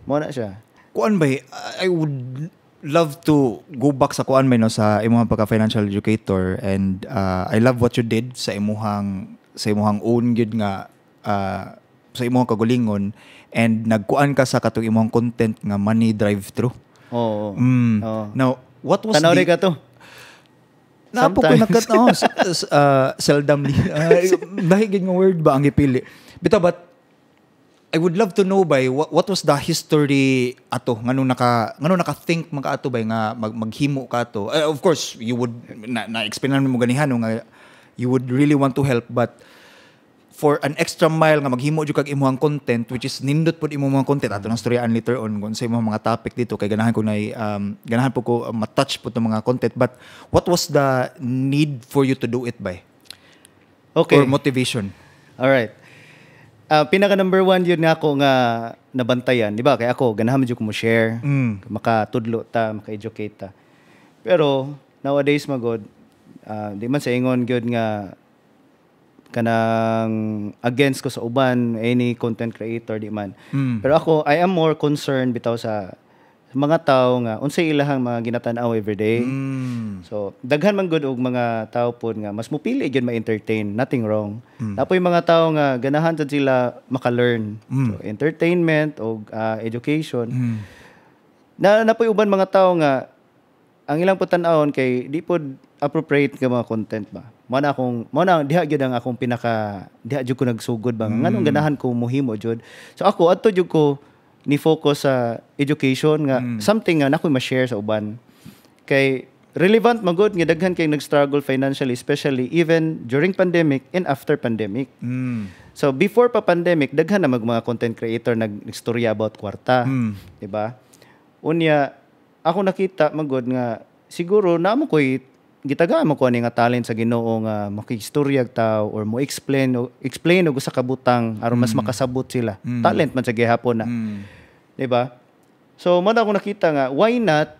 D: Mo na siya.
C: Kuan ba, I would love to go back sa kuan ba no, sa imuhang pagka-financial educator and I love what you did sa imuhang own gid nga sa imong kagulingon and nagkuan ka sa katong imong content nga money drive-thru.
D: Oo.
C: Now, what was
D: Tanaw ka to?
C: Napo ko seldomly. Dahil gid nga word ba ang ipili. But I would love to know by what was the history ato nganong naka-think mga ato bay nga maghimo ka ato. Of course, you would na-explainan mo ganihan nga you would really want to help but for an extra mile nga maghimo jud kag imong content which is nindot pud imong mga content ato nang storyan later on kung sa imong mga topic dito kay ganahan po ko ma-touch pud ng mga content but what was the need for you to do it by?
D: Okay.
C: Or motivation?
D: All right. Pinaka number 1 yun nga ako nga nabantayan, di ba? Kaya ako ganahan jud ko mo share, makatudlo ta, maka-educate ta. Pero nowadays magod di man sa ingon gyud nga kanang against ko sa uban any content creator di man. Pero ako I am more concerned bitaw sa mga tao nga unsay ilahang mga ginatan-aw everyday. So daghan man gud og mga tao pod nga mas mupili gyud ma-entertain, nothing wrong. Napoy mga tao nga ganahan sad sila maka-learn. So entertainment og education. Napoy uban mga tao nga ang ilang putan-awon kay di pod appropriate nga mga content ba. Mo na diha gyud ang akong diha jud ko nagsugod ba nganong ganahan ko mohimo jud. So ako adto jud ko ni focus sa education nga something nga nakoy ma-share sa uban. Kay relevant magud nga daghan kay nag-struggle financially especially even during pandemic and after pandemic. So before pa pandemic daghan na mga content creator nagstorya about kwarta, di ba? Unya ako nakita magud nga siguro namo koy gitagaan mo ko ani nga talent sa Ginoo nga makistoryag tao or mo explain og sa kabutang aron mas makasabot sila. Talent man sa gihapon na. Di ba? So man ako nakita nga why not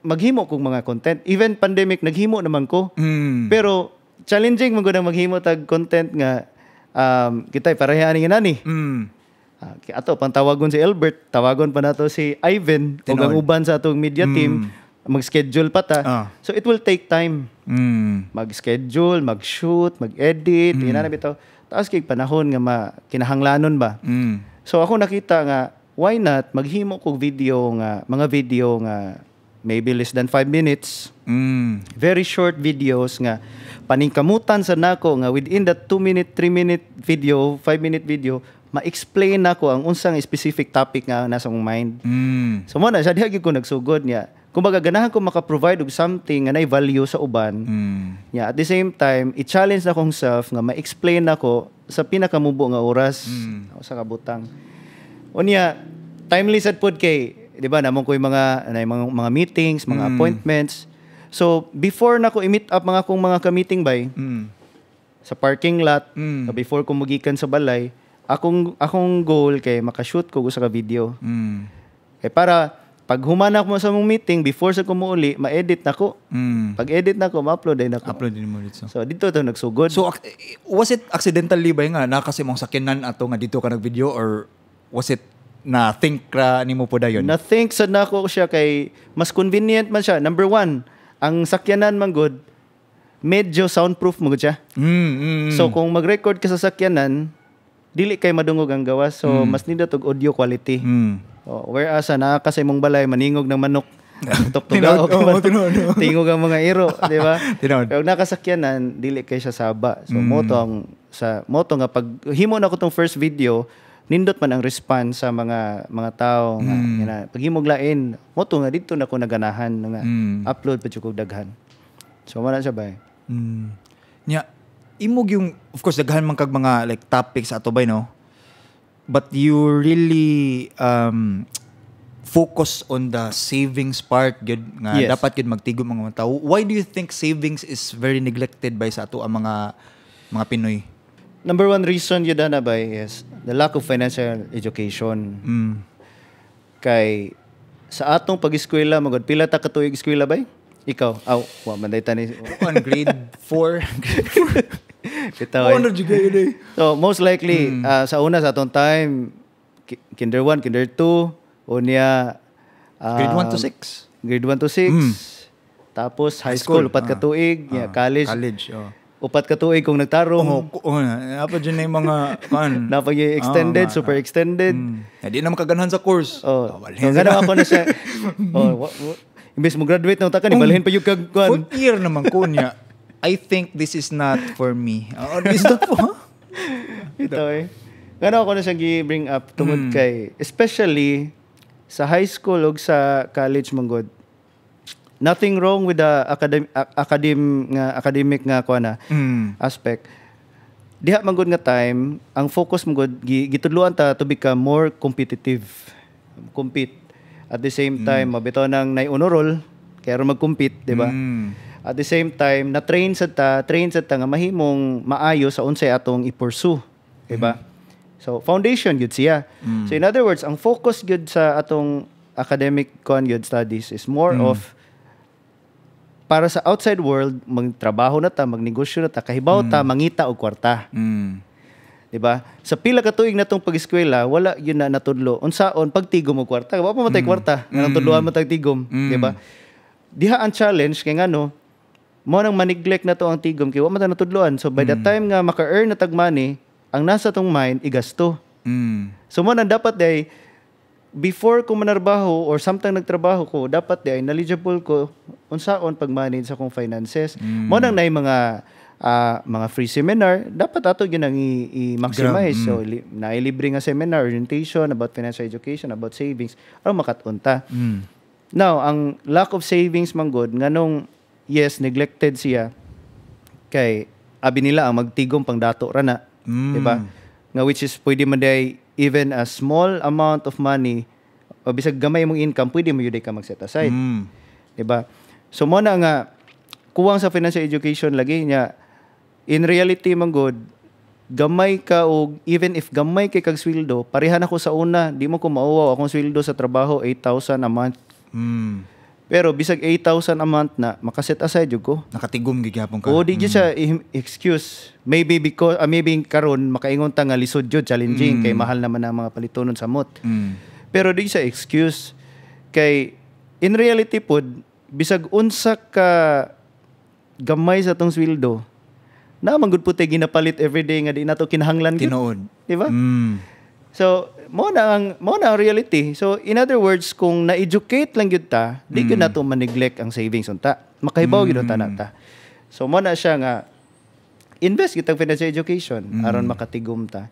D: maghimo kog mga content. Even pandemic naghimo naman ko. Pero challenging man gud ang maghimo tag content nga kitay pareha ani nga nani. Ato pang tawagon si Albert, tawagon pa nato si Ivan ug ang uban sa atong media team. Mag-schedule pa ta. So it will take time. Mag-schedule, mag-shoot, mag-edit, na bitaw. Taas kay panahon nga kinahanglanon ba. So ako nakita nga why not maghimo kog mga video nga maybe less than 5 minutes. Very short videos nga paningkamutan sa nako nga within that 2-minute, 3-minute video, 5-minute video, ma-explain nako ang unsang specific topic nga nasa mong mind. So mo na siya diha gyud ko nagsugod niya. Kumbaga ganahan ko maka-provide og something nga na-value sa uban. Yeah, at the same time, i-challenge na kong self nga ma-explain nako sa pinakamubo nga oras sa kabutang. Unya timely sad pod kay, di ba, namon ko yung mga meetings, mga appointments. So before na ko i-meet up mga kong mga ka-meeting bay sa parking lot, before ko mugikan sa balay, akong goal kay makashoot ko sa ka video. Kay para pag humana ko sa mong meeting, before sa kumuuli, ma-edit na ko. Pag edit na ko, ma-upload din ako.
C: Upload din mo dito.
D: So dito to nagsugod.
C: So, was it accidentally ba nga na kasi mong sakyanan ato nga dito ka nag-video, or was it na think ra nimo po dayon?
D: Na-think sad na ako siya kay mas convenient man siya. Number one, ang sakyanan man good, medyo soundproof mo gud siya. So kung mag-record ka sa sakyanan, dili kay madungog ang gawas. So mas nindot og audio quality. Whereas na kasi mong balay maningog ng manok. Tok-tugaw tingog ang mga iro, di ba? Pero nakasakyanan, dili kay siya saba. So moto nga pag himo na ko tong first video, nindot man ang response sa mga tao nga pag himog lain, moto nga dito na ko naganahan nga upload pa jud daghan. So wala siya ba?
C: Nya imog yung, of course, daghan man kag mga like topics ato bay, no? But you really focus on the savings part gud nga
D: Yes.
C: dapat gud magtigom ang mga tao. Why do you think savings is very neglected by sa ato ang mga Pinoy?
D: Number one reason yun na ba is the lack of financial education. Kay sa atong pag-eskwela, magod pila ta ka tuig eskwela bay? Ikaw, wa man day tani.
C: Grade 4.
D: Bitaw. So most likely sa una sa atong time kinder 1, kinder 2, unya
C: Grade 1 to 6.
D: Grade 1 to 6. Tapos high school upat ka tuig, college. Upat ka tuig kung nagtarong.
C: Apa dyan na yung mga
D: Napag-extended, super extended.
C: Hindi naman kaganahan sa course.
D: Ganahan ako na siya. Imbes mo graduate na utakan, ibalhin pa yung kagkuhan.
C: Fourth year naman ko niya. I think this is not for me. Is that po?
D: Ito Ganahan ako na siya gi-bring up tungod kay, especially sa high school o sa college manggod. Nothing wrong with the academic nga aspect. Diha manggod nga time, ang focus manggod gitudluan ta to become more competitive. Compete. At the same time, mabito nang nai-honorol kaya ron mag-compete, di ba? At the same time, train sa ta nga mahimong maayo sa unsay atong i-pursue, di ba? So foundation gyud siya. So in other words, ang focus gyud sa atong academic studies is more of para sa outside world, magtrabaho na ta, magnegosyo na ta, kahibaw ta, mangita og kwarta. Diba? Sa pila ka tuig natong pag-eskwela, wala yun na natudlo. Unsaon pagtigom og kwarta, wa pa matay kwarta, nga natudloan mo tag tigom, diba? Diha ang challenge kay ngano, mo nang maneglect na to ang tigom kay wa man ta natudloan. So by the time nga maka-earn na tag money, ang nasa tong mind igasto. So mo nang dapat day before ko manarbaho or samtang nagtrabaho ko, dapat day knowledgeable ko unsaon pag-manage sa akong finances. Mo nang nay mga free seminar, dapat ato yun ang i-maximize. So, nailibre nga seminar, orientation about financial education, about savings, aron makatunta. Now, ang lack of savings manggod, nganong, yes, neglected siya, kay abi nila ang magtigom pang dato rana. Diba? Nga which is, pwede man day, even a small amount of money, o bisag gamay mong income, pwede mo yun ka mag-set aside. Diba? So, mo na nga, kuwang sa financial education lagi niya, in reality man god, gamay ka o even if gamay kay kag sweldo, parehan ako sa una, di mo ko mauwaw akong sweldo sa trabaho 8,000 a month. Pero bisag 8,000 a month na makaset aside jud ko.
C: Nakatigom gigapon ka.
D: O di jud siya excuse. Maybe because maybe karon makaingon ta nga lisod jud challenging kay mahal naman ang mga palitonon sa mot. Pero di siya excuse kay in reality pod bisag unsa ka gamay sa tong sweldo, na manggod puti ginapalit everyday nga di nato kinahanglan gid.
C: Tinuod.
D: Di ba? So, mo na ang reality. So, in other words, kung na-educate lang gyud ta, di gyud nato ma-neglect ang savings unta. Makahibaw gyud ta nata. So, mo na siya nga invest kita financial education aron makatigom ta.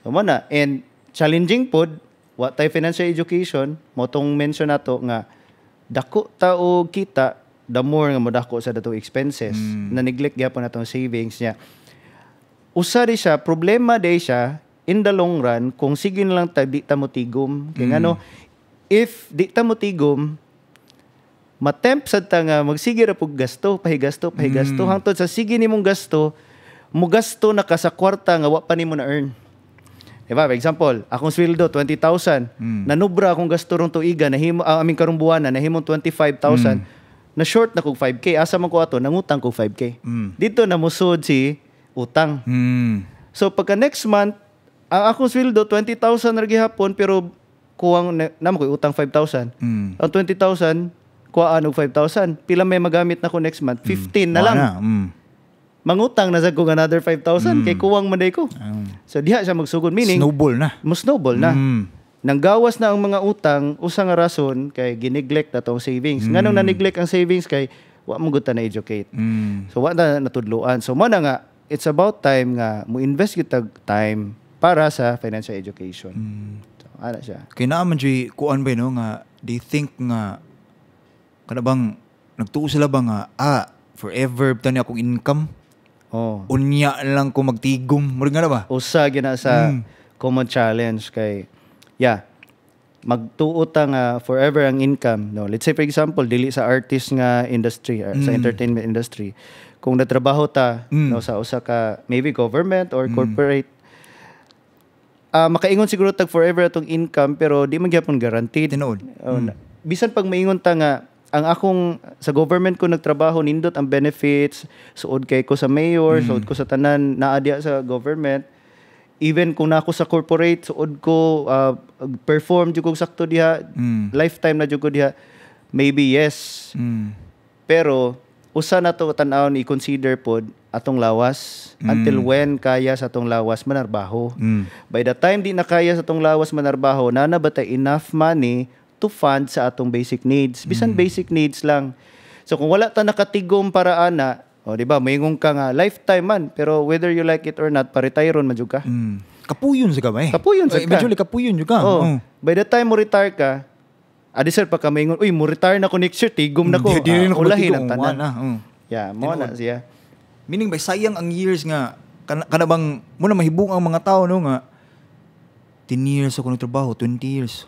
D: So, mo na and challenging pod what type financial education mo tong mention nato nga dako ta og kita the more nga modako sa dato expenses na neglect gyapon natong savings niya. usa di siya, problema di siya in the long run kung sige na lang di ta mo tigom. Kaya ano, if di ta mo tigom, matempt sad ta nga magsige ra pug gasto, pahigasto hangtod sa sige nimong gasto, mo gasto na ka sa kwarta nga wa pa nimo na earn. Diba? For example, akong sweldo 20,000, nanubra akong gasto rong tuiga, nahimo aming karong buwana nahimong 25,000. Na short na kog 5k, asa man ko ato nangutang kog 5k. Dito na musod si utang. So pagka next month, ang akong sweldo 20,000 ra gihapon pero kuwang namo ko utang 5,000. Ang 20,000 kuhaan og 5,000. Pila may magamit na ko next month? 15 na lang. Mangutang na sa kong another 5,000 kay kuwang manday ko. So diha siya magsugod, meaning
C: Snowball na.
D: Snowball na. Nanggawas na ang mga utang, usa nga rason kay gineglect na tong savings. Nganong na-neglect ang savings kay wa mo gud ta na educate. So wa na natudloan. So mo na nga it's about time nga mo invest gyud tag time para sa financial education. So ana siya.
C: Kaya naaman dyan, kuan ba no, nga, they think nga, kada bang, nagtuo sila ba nga, forever, tani akong income, unya lang ko magtigom, murid nga na ba?
D: Usa gina sa common challenge kay, magtuo ta nga forever ang income. No? Let's say for example, dili sa artist nga industry, sa entertainment industry, kung natrabaho ta no, sa usa ka, maybe government or corporate, makaingon siguro tag forever atong income pero di man gyapon guaranteed.
C: Tinuod.
D: Bisan pag maingon ta nga ang akong sa government ko nagtrabaho nindot ang benefits, suod kay ko sa mayor, suod ko sa tanan naa diha sa government. Even kung nako sa corporate, suod ko perform jud ko sakto diha, lifetime na jud ko diha. Maybe yes. Pero usa na to tan-awon i-consider pod atong lawas until when kaya sa atong lawas manarbaho. By the time di na kaya sa atong lawas manarbaho, na ba tay enough money to fund sa atong basic needs. Bisan basic needs lang. So kung wala ta nakatigom para ana, di ba, mayingon ka nga lifetime man, pero whether you like it or not, pa-retireon man jud ka.
C: Kapuyon sa ka ba eh.
D: Kapuyon sa ka.
C: Eventually kapuyon jud ka.
D: By the time mo retire ka, sir pa ka mayingon, uy, mo retire na ko next year, tigom na ko.
C: Di rin ako
D: ulahin
C: matigom.
D: ang tanan. Mo na siya.
C: Meaning by sayang ang years nga, kana bang, muna mahibong ang mga tao no nga, 10 years ako nagtrabaho, 20 years.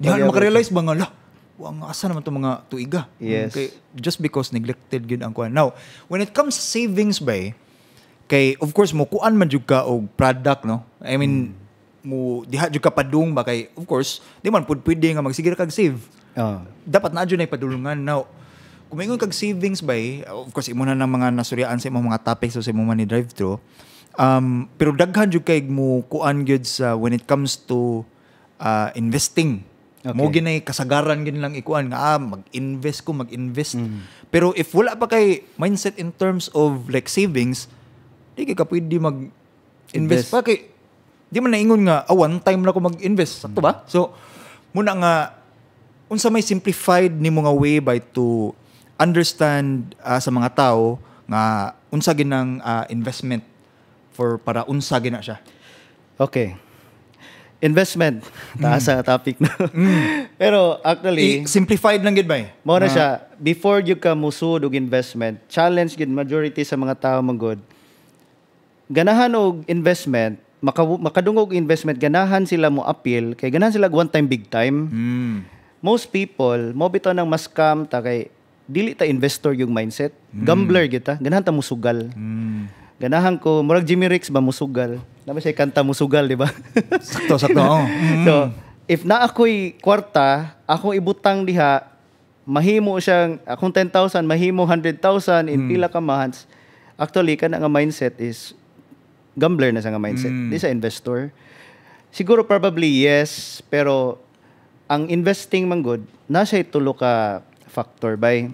C: Di na makarealize ba nga, ang asa naman itong mga tuiga.
D: Yes.
C: Okay, just because neglected yun ang kuhan. Now, when it comes to savings ba kay, of course, mo kuan man jud ka og product, no? I mean, mo diha jud ka padung ba kay, of course, di man pwede nga magsigir kag save. Dapat na jud na ipadulungan. Now, kung mayroon kag savings ba of course, imo na ng mga nasuryaan sa imong mga topics o sa imong money drive-thru. Pero daghan jud kay mo kuan gyud sa when it comes to investing.
D: Okay.
C: Mo ginay kasagaran gin lang ikuan nga mag-invest. Pero if wala pa kay mindset in terms of like savings, di ka pwede mag-invest pa kay di man naingon nga one time na ko mag-invest. Sakto ba? So muna nga unsa may simplified nimo nga way by to understand sa mga tao nga unsa ginang investment for para unsa gina siya.
D: Okay. Investment. Taas sa topic na. Pero actually,
C: simplified lang gid ba
D: mo na siya, before you ka musud og investment, challenge gid majority sa mga tao magod. Ganahan og investment, makadungog investment, ganahan sila mo appeal, kay ganahan sila one time big time. Most people, mo bitaw nang mas scam ta kay dili ta investor yung mindset. Gambler gid ta, ganahan ta musugal. Ganahan ko, murag Jimmy Ricks ba musugal? Naman siya kanta musugal, di ba?
C: Sakto.
D: So, if na ako'y kwarta, akong ibutang diha, mahimo siyang, akong 10,000, mahimo 100,000 in pila ka months. Actually, kana nga mindset is, gambler na sa nga mindset. Di sa investor. Siguro probably yes, pero ang investing man good, na siya tulo ka factor by.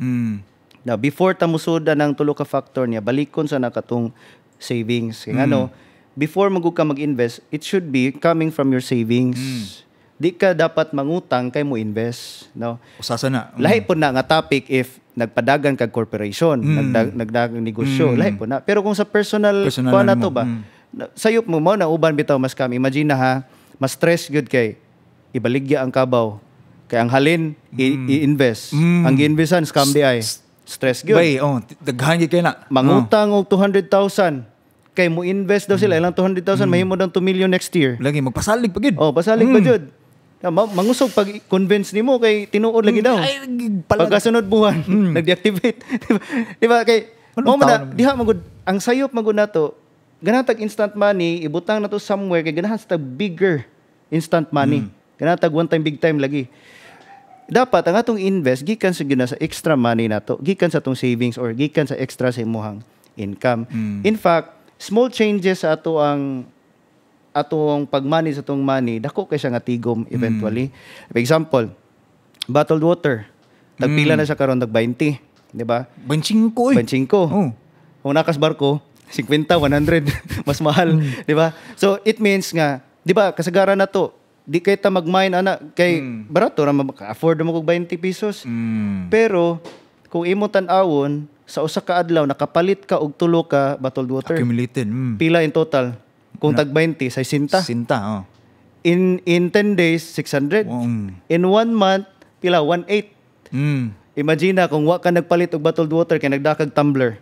D: Now, before ta musuda ng tulo ka factor niya, balikon sa nakatong savings. Kaya before ka mag-invest, it should be coming from your savings. Di ka dapat mangutang kay mo invest, no?
C: Usasa na.
D: Lahi po na nga topic if nagpadagan kag corporation, nagdagang negosyo, lahi po na. Pero kung sa personal ko na to ba, sayop mo na uban bitaw mas kam. Imagine na ha, mas stress good kay ibaligya ang kabaw. Kay ang halin i-invest. Ang gi-investan scam di ay. Stress gyud.
C: Bay, daghan gyud kay na.
D: Mangutang og 200,000. kay mo invest daw sila ilang 200,000 mahimo daw 2 million next year.
C: Lagi magpasalig pa gid.
D: Oh, pasalig pa jud. Mangusog pag convince nimo kay tinuod lagi daw.
C: Ay,
D: Pagkasunod buwan, nag-deactivate. Di ba? Kay mo man na, diha magud ang sayop magud nato. Ganatag instant money, ibutang na to somewhere kay ganahan sa bigger instant money. Ganatag one time big time lagi. Dapat ang atong invest gikan sa gina sa extra money nato, gikan sa atong savings or gikan sa extra sa imong income. In fact, small changes sa atong pag-manage sa atong money, dako kay siya nga tigom eventually. For example, bottled water. Tagpila na siya karon tag 20, di ba?
C: 25 eh.
D: 25.
C: Oh.
D: Kung nakas barko, 50, 100, mas mahal, di ba? So it means nga, di ba, kasagaran na to, di kay ta mag-mine ana kay barato ra maka-afford mo kog 20 pesos. Pero kung imo tan-awon sa usa ka adlaw nakapalit ka og 3 ka bottled water.
C: Accumulated.
D: Pila in total? Kung tag 20 sa sinta.
C: Sinta, oh.
D: In 10 days 600. In 1 month pila 1/8. Imagine na kung wa ka nagpalit og bottled water kay nagdakag tumbler.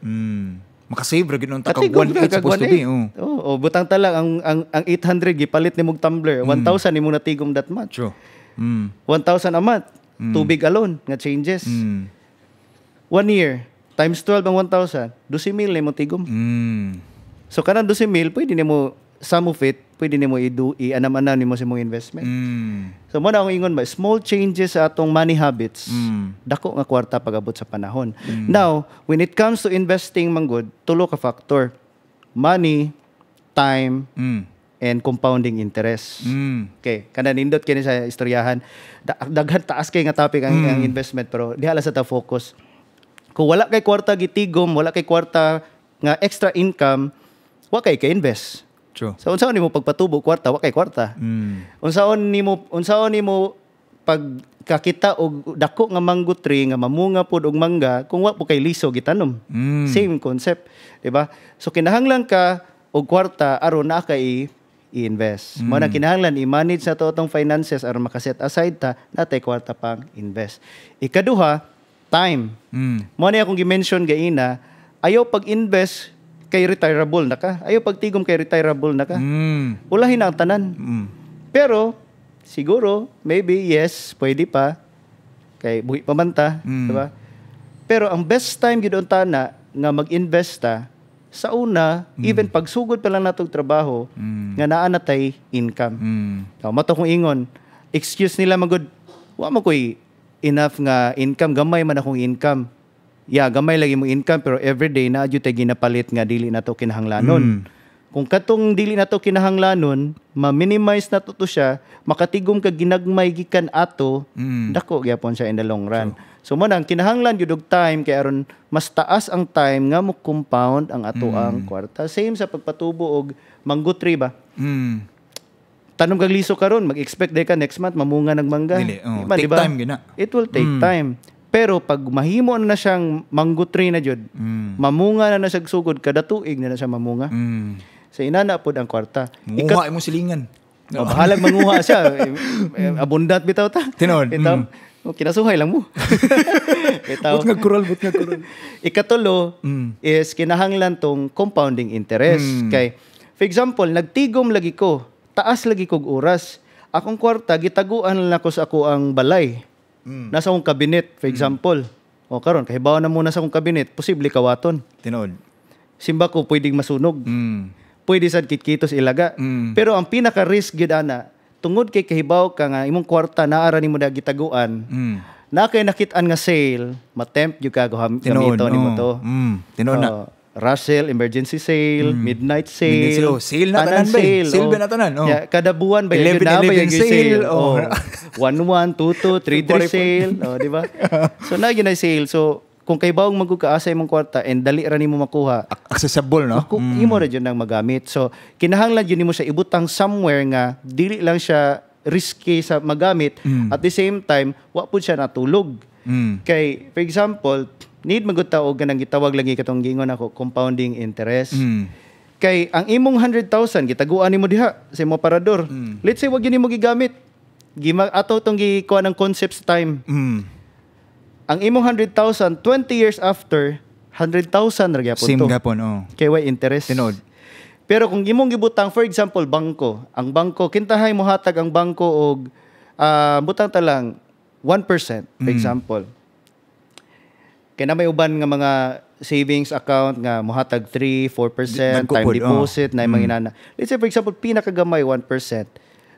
C: Makasave ra gid nung takag
D: Ati,
C: 1.8 supposed to be.
D: Oh, butang tala ang 800 gipalit nimog tumbler. 1,000 nimo natigom that month.
C: True.
D: 1,000 a month. Tubig alone nga changes. 1 year times 12 ang 1,000, 12,000 nimo tigom. So kanang 12,000 pwede nimo some of it pwede nimo i-anam-anam nimo sa imong investment. So mo na akong ingon ba, small changes sa atong money habits. Dako nga kwarta pag-abot sa panahon. Now, when it comes to investing manggod, tulo ka factor. Money, time, and compounding interest. Okay, kana nindot kini sa istoryahan. Daghan taas kay nga topic ang investment pero diha lang sa ta focus. Kung wala kay kwarta gitigom, wala kay kwarta nga extra income, wa kay invest.
C: True.
D: So unsaon nimo pagpatubo kwarta, wa kay kwarta. Unsaon nimo pagkakita og dako nga mango tree nga mamunga pod og mangga kung wa po kay liso gitanom. Same concept, di ba? So kinahanglan ka og kwarta aron na kay i-invest. Mo na kinahanglan i-manage na to atong finances aron makaset aside ta natay kwarta pang invest. Ikaduha, time. Mo na akong gi-mention gaina, ayaw pag-invest kay retirable na ka. Ayaw pagtigom kay retirable na ka. Ulahin na ang tanan. Pero, siguro, maybe, yes, pwede pa. Kay buhi pa man ta. Diba? Pero, ang best time gid unta na nga mag-invest ta, sa una, even pagsugod pa lang natong trabaho, nga naa na tay income. Mato kong ingon, excuse nila magud, wa mo ko'y enough nga income, gamay man akong income. Yeah, gamay lagi mo income pero everyday na adyo tay ginapalit nga dili na to kinahanglanon. Kung katong dili na to kinahanglanon, ma-minimize na to siya, makatigom ka ginagmay gikan ato, dako gyapon siya in the long run. So mo nang kinahanglan jud og time kay aron mas taas ang time nga mo compound ang ato ang kwarta. Same sa pagpatubo og mango tree ba? Tanom kag liso karon, mag-expect day ka next month mamunga ng mangga.
C: Dili, take time gina.
D: It will take time. Pero pag mahimo na siyang mango tree na jud, mamunga na siya sugod kada tuig na siya mamunga. Sa inana pod ang kwarta.
C: Munguha imong silingan.
D: Bahalag manguha siya. Abundant bitaw ta.
C: Tinuod.
D: Kinasuhay lang mo.
C: But nga kural.
D: Ikatulo is kinahanglan tong compounding interest. Kay, for example, nagtigom lagi ko, taas lagi kog oras. Akong kwarta, gitaguan lang ako sa ako ang balay. Nasa akong kabinet, for example. O karon kahibaw na muna sa akong kabinet, posible kawaton.
C: Tinuod.
D: Simba ko pwedeng masunog. Pwede sad kitkitos ilaga. Pero ang pinaka-risk gyud ana, tungod kay kahibaw ka nga imong kwarta naara nimo da gitaguan. Na kay nakit-an nga sale, matempt gyud ka gamiton nimo to.
C: Tinuod na.
D: Russell, emergency sale, midnight sale.
C: Sale na tanan ba? Sale ba na tanan?
D: Yeah, kada buwan ba yun na ba yung sale? 1-1, 2-2, 3-3 sale. Di ba? So, na yun ay sale. So, kung kay bawang magkukaasa imong kwarta and dali ra nimo makuha,
C: accessible, no?
D: Imo ra jud nang magamit. So, kinahanglan jud nimo siya ibutang somewhere nga dili lang siya risky sa magamit. At the same time, wa pud siya natulog. Kay, for example, need magutaw og ganang gitawag lagi katong gingon ako compounding interest. Kay ang imong 100,000 gitaguan nimo diha sa imong parador. Let's say wag nimo gigamit. Ato tong gikuha ng concept sa time. Ang imong 100,000 20 years after 100,000 ra gyapon to.
C: Same gapon,
D: Kay way interest.
C: Tinod.
D: Pero kung imong gibutang, for example, bangko, ang bangko, kintahay mo hatag ang bangko og butang ta lang 1%, for example. Kaya na may uban nga mga savings account nga mohatag 3-4% time
C: Nagkupod,
D: deposit na mga inana. Let's say for example pinakagamay 1%.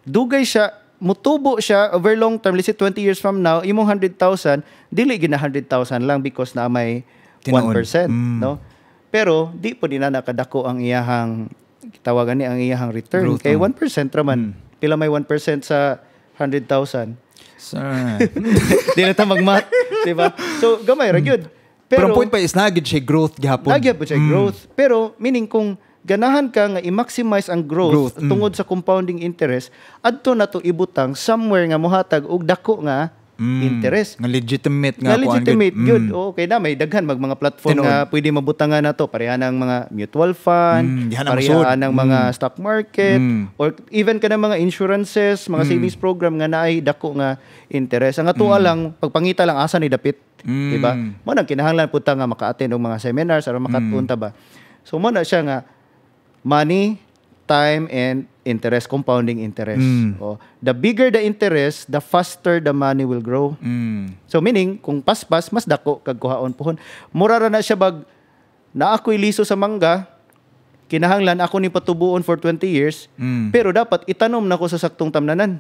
D: Dugay siya mutubo siya over long term, let's say 20 years from now, imong 100,000 dili gina 100,000 lang because na may 1%, no? Pero di po din na nakadako ang iyahang tawagan ni ang iyahang return
C: Growth,
D: kay 1% raman. Pila may 1% sa 100,000. Di na ta mag-math, di ba? So, gamay ra gyud.
C: Pero ang point pa is nagid siya growth gihapon.
D: Nagyan po siya growth. Pero, meaning kung ganahan ka nga i-maximize ang growth, tungod sa compounding interest, adto na to ibutang somewhere nga mohatag og dako nga interest.
C: Nga legitimate nga.
D: Nga legitimate, good. Okay na, may daghan mga platform nga pwede mabutangan na to. Pareha ng mga mutual fund, pareha ng mga stock market, or even ka ng mga insurances, mga savings program nga naay dako nga interest. Ang atuwa lang, pagpangita lang asa ni dapit. Diba? Mo nang kinahanglan po ta nga maka-attend og mga seminars or makapunta ba. So mo na siya nga money, time, and interest, compounding interest. O, the bigger the interest, the faster the money will grow. So meaning, kung paspas, mas dako kag kuhaon pohon. Mura ra na siya bag na ako'y liso sa mangga, kinahanglan ako ni patubuon for 20 years, pero dapat itanom na ko sa saktong tamnanan.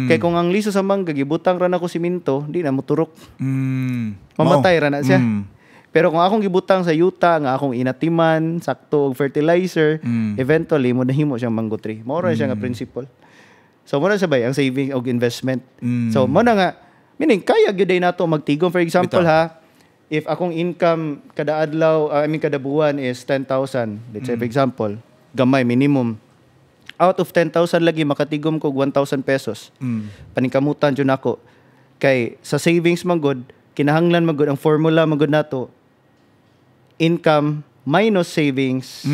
D: Kaya kung ang liso sa mangga, gibutang ra na ko siminto, di na muturok. Mamatay ra na siya. Pero kung akong gibutang sa yuta, nga akong inatiman, sakto og fertilizer, eventually, mo nahimo siyang mango tree. Mao ra siya nga principle. So, mo na sabay, ang saving og investment. So, mo na nga, meaning, kaya gyud nato magtigom. For example, if akong income kada adlaw, kada buwan is 10,000, let's say, for example, gamay, minimum, out of 10,000 lagi, makatigom ko 1,000 pesos. Paningkamutan dyan ako. Kay, sa savings magod, kinahanglan magod, ang formula magod nato, income minus savings,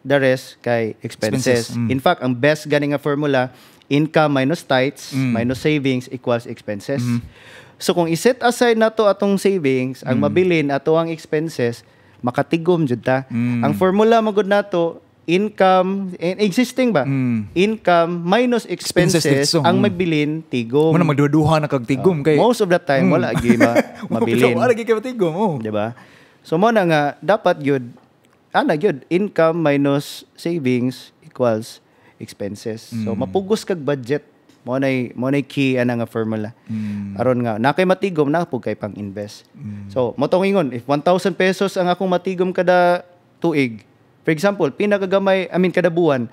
D: the rest kay expenses. In fact, ang best gani nga formula, income minus tithes minus savings equals expenses. So kung i-set aside nato atong savings, ang mabilin ato ang expenses, makatigom jud ta. Ang formula magud nato, income existing ba? Income minus expenses ang mabilin tigom.
C: Mo na magduduha na kag tigom kay
D: most of the time wala gyud mabilin.
C: Wala gyud kay tigom,
D: di ba? So mo na nga dapat gyud income minus savings equals expenses. So mapugos kag budget. Mo nay key ana nga formula. Aron nga nakay matigom na pug kay pang-invest. So mo tong ingon, if 1,000 pesos ang akong matigom kada tuig, for example, pinakagamay, kada buwan,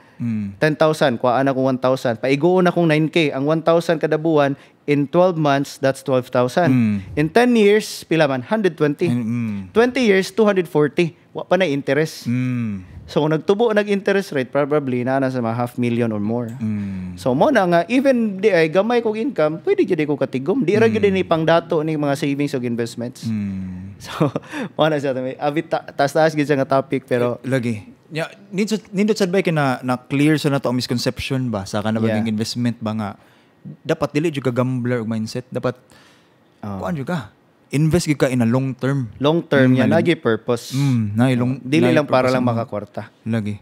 D: 10,000, kuhaan akong 1,000. Paiguon akong 9K. Ang 1,000 kada buwan, in 12 months, that's 12,000. In 10 years, pila man? 120. 20 years, 240. Wa pa na interest. So, kung nag-interest rate, probably na sa mga 500,000 or more. So, mo na nga, even di ay gamay kong income, pwede gyud ko katigom. Di ra gyud ni pangdato ni mga savings o investments. So, mo na siya. Taas-taas gyud siya nga topic, pero
C: lagi. Nindot sad bay na clear sa nato ang misconception ba sa kanang investment ba nga dapat dili jud ka gambler og mindset, dapat kuan jud ka invest gid ka in a long term
D: yan lagi purpose. Dili lang para lang makakwarta
C: lagi.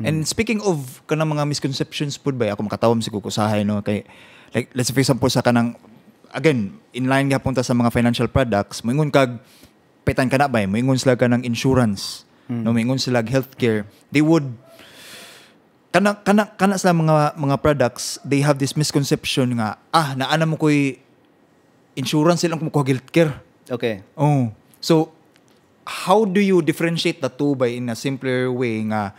C: And speaking of kanang mga misconceptions pud ba, ako makatawom si kukusahay no kay like let's say for example sa kanang again in line gyapon ta sa mga financial products, moingon kag petan kana ba, moingon sila kanang insurance, no moingon sila healthcare, they would kana sa mga products, they have this misconception nga naana mo koy insurance silang kumukuha healthcare.
D: Okay.
C: Oh. So how do you differentiate the two by in a simpler way nga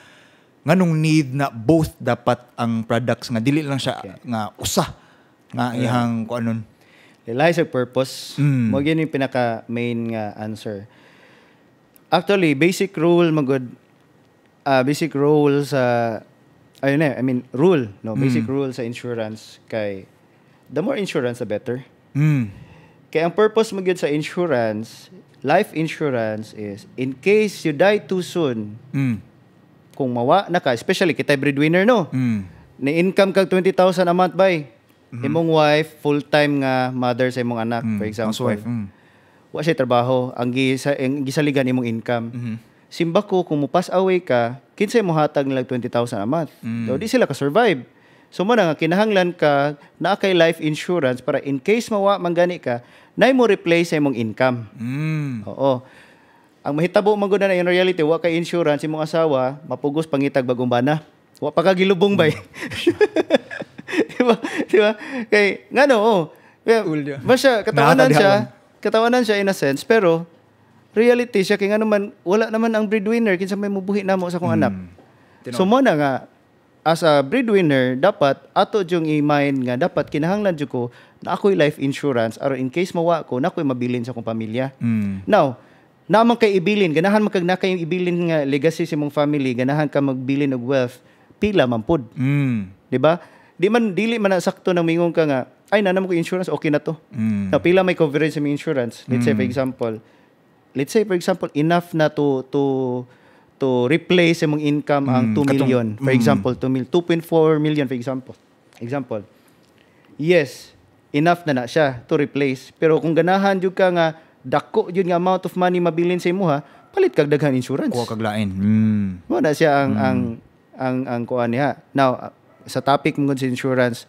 C: nganong need na both dapat ang products nga dili lang siya nga usa nga ihang kuanon
D: realize your purpose. Mo gyud yung pinaka main nga answer. Actually, basic rule sa rule, no, basic rule sa insurance kay the more insurance the better. Kaya ang purpose mo gyud sa insurance, life insurance is in case you die too soon. Kung mawa na ka, especially kitay breadwinner no. Ni income kag 20,000 a month bay. Imong wife full-time nga mother sa imong anak, for example. Wa siya trabaho, ang gisaligan imong income. simba ko kung mo pass away ka, kinsay mo hatag nila 20,000 a month. So di sila ka-survive. So mo na nga kinahanglan ka na kay life insurance para in case mawa manggani ka, nay mo replace sa imong income. Oo. Ang mahitabo man gud na in reality wa kay insurance imong asawa, mapugos pangitag bagong bana. Wa pa ka gilubong bay. Diba? Kay ngano oh. Katawanan siya in a sense, pero reality siya kay naman wala naman ang breadwinner kinsa may mubuhi namo sa akong anak. So mo na nga as a breadwinner dapat ato jung i-mind nga dapat kinahanglan jud ko na ako'y life insurance aron in case mawa ko na ako'y mabilin sa akong pamilya. Now, naman kay ibilin ganahan man kag na kay ibilin nga legacy sa imong family, ganahan ka magbilin og wealth, pila man pud. Di ba? Dili man sakto nang mingon ka nga ay nanam ko insurance okay na to. Now, pila may coverage sa imong insurance. Let's say for example enough na to replace imong income ang 2 million. For example, 2.4 million for example. Yes, enough na siya to replace. Pero kung ganahan jud ka nga dako jud nga amount of money mabilin sa imuha, palit kag daghan insurance.
C: Kuha kag lain.
D: Mo na siya ang kuan niya. Now, sa topic mo sa insurance,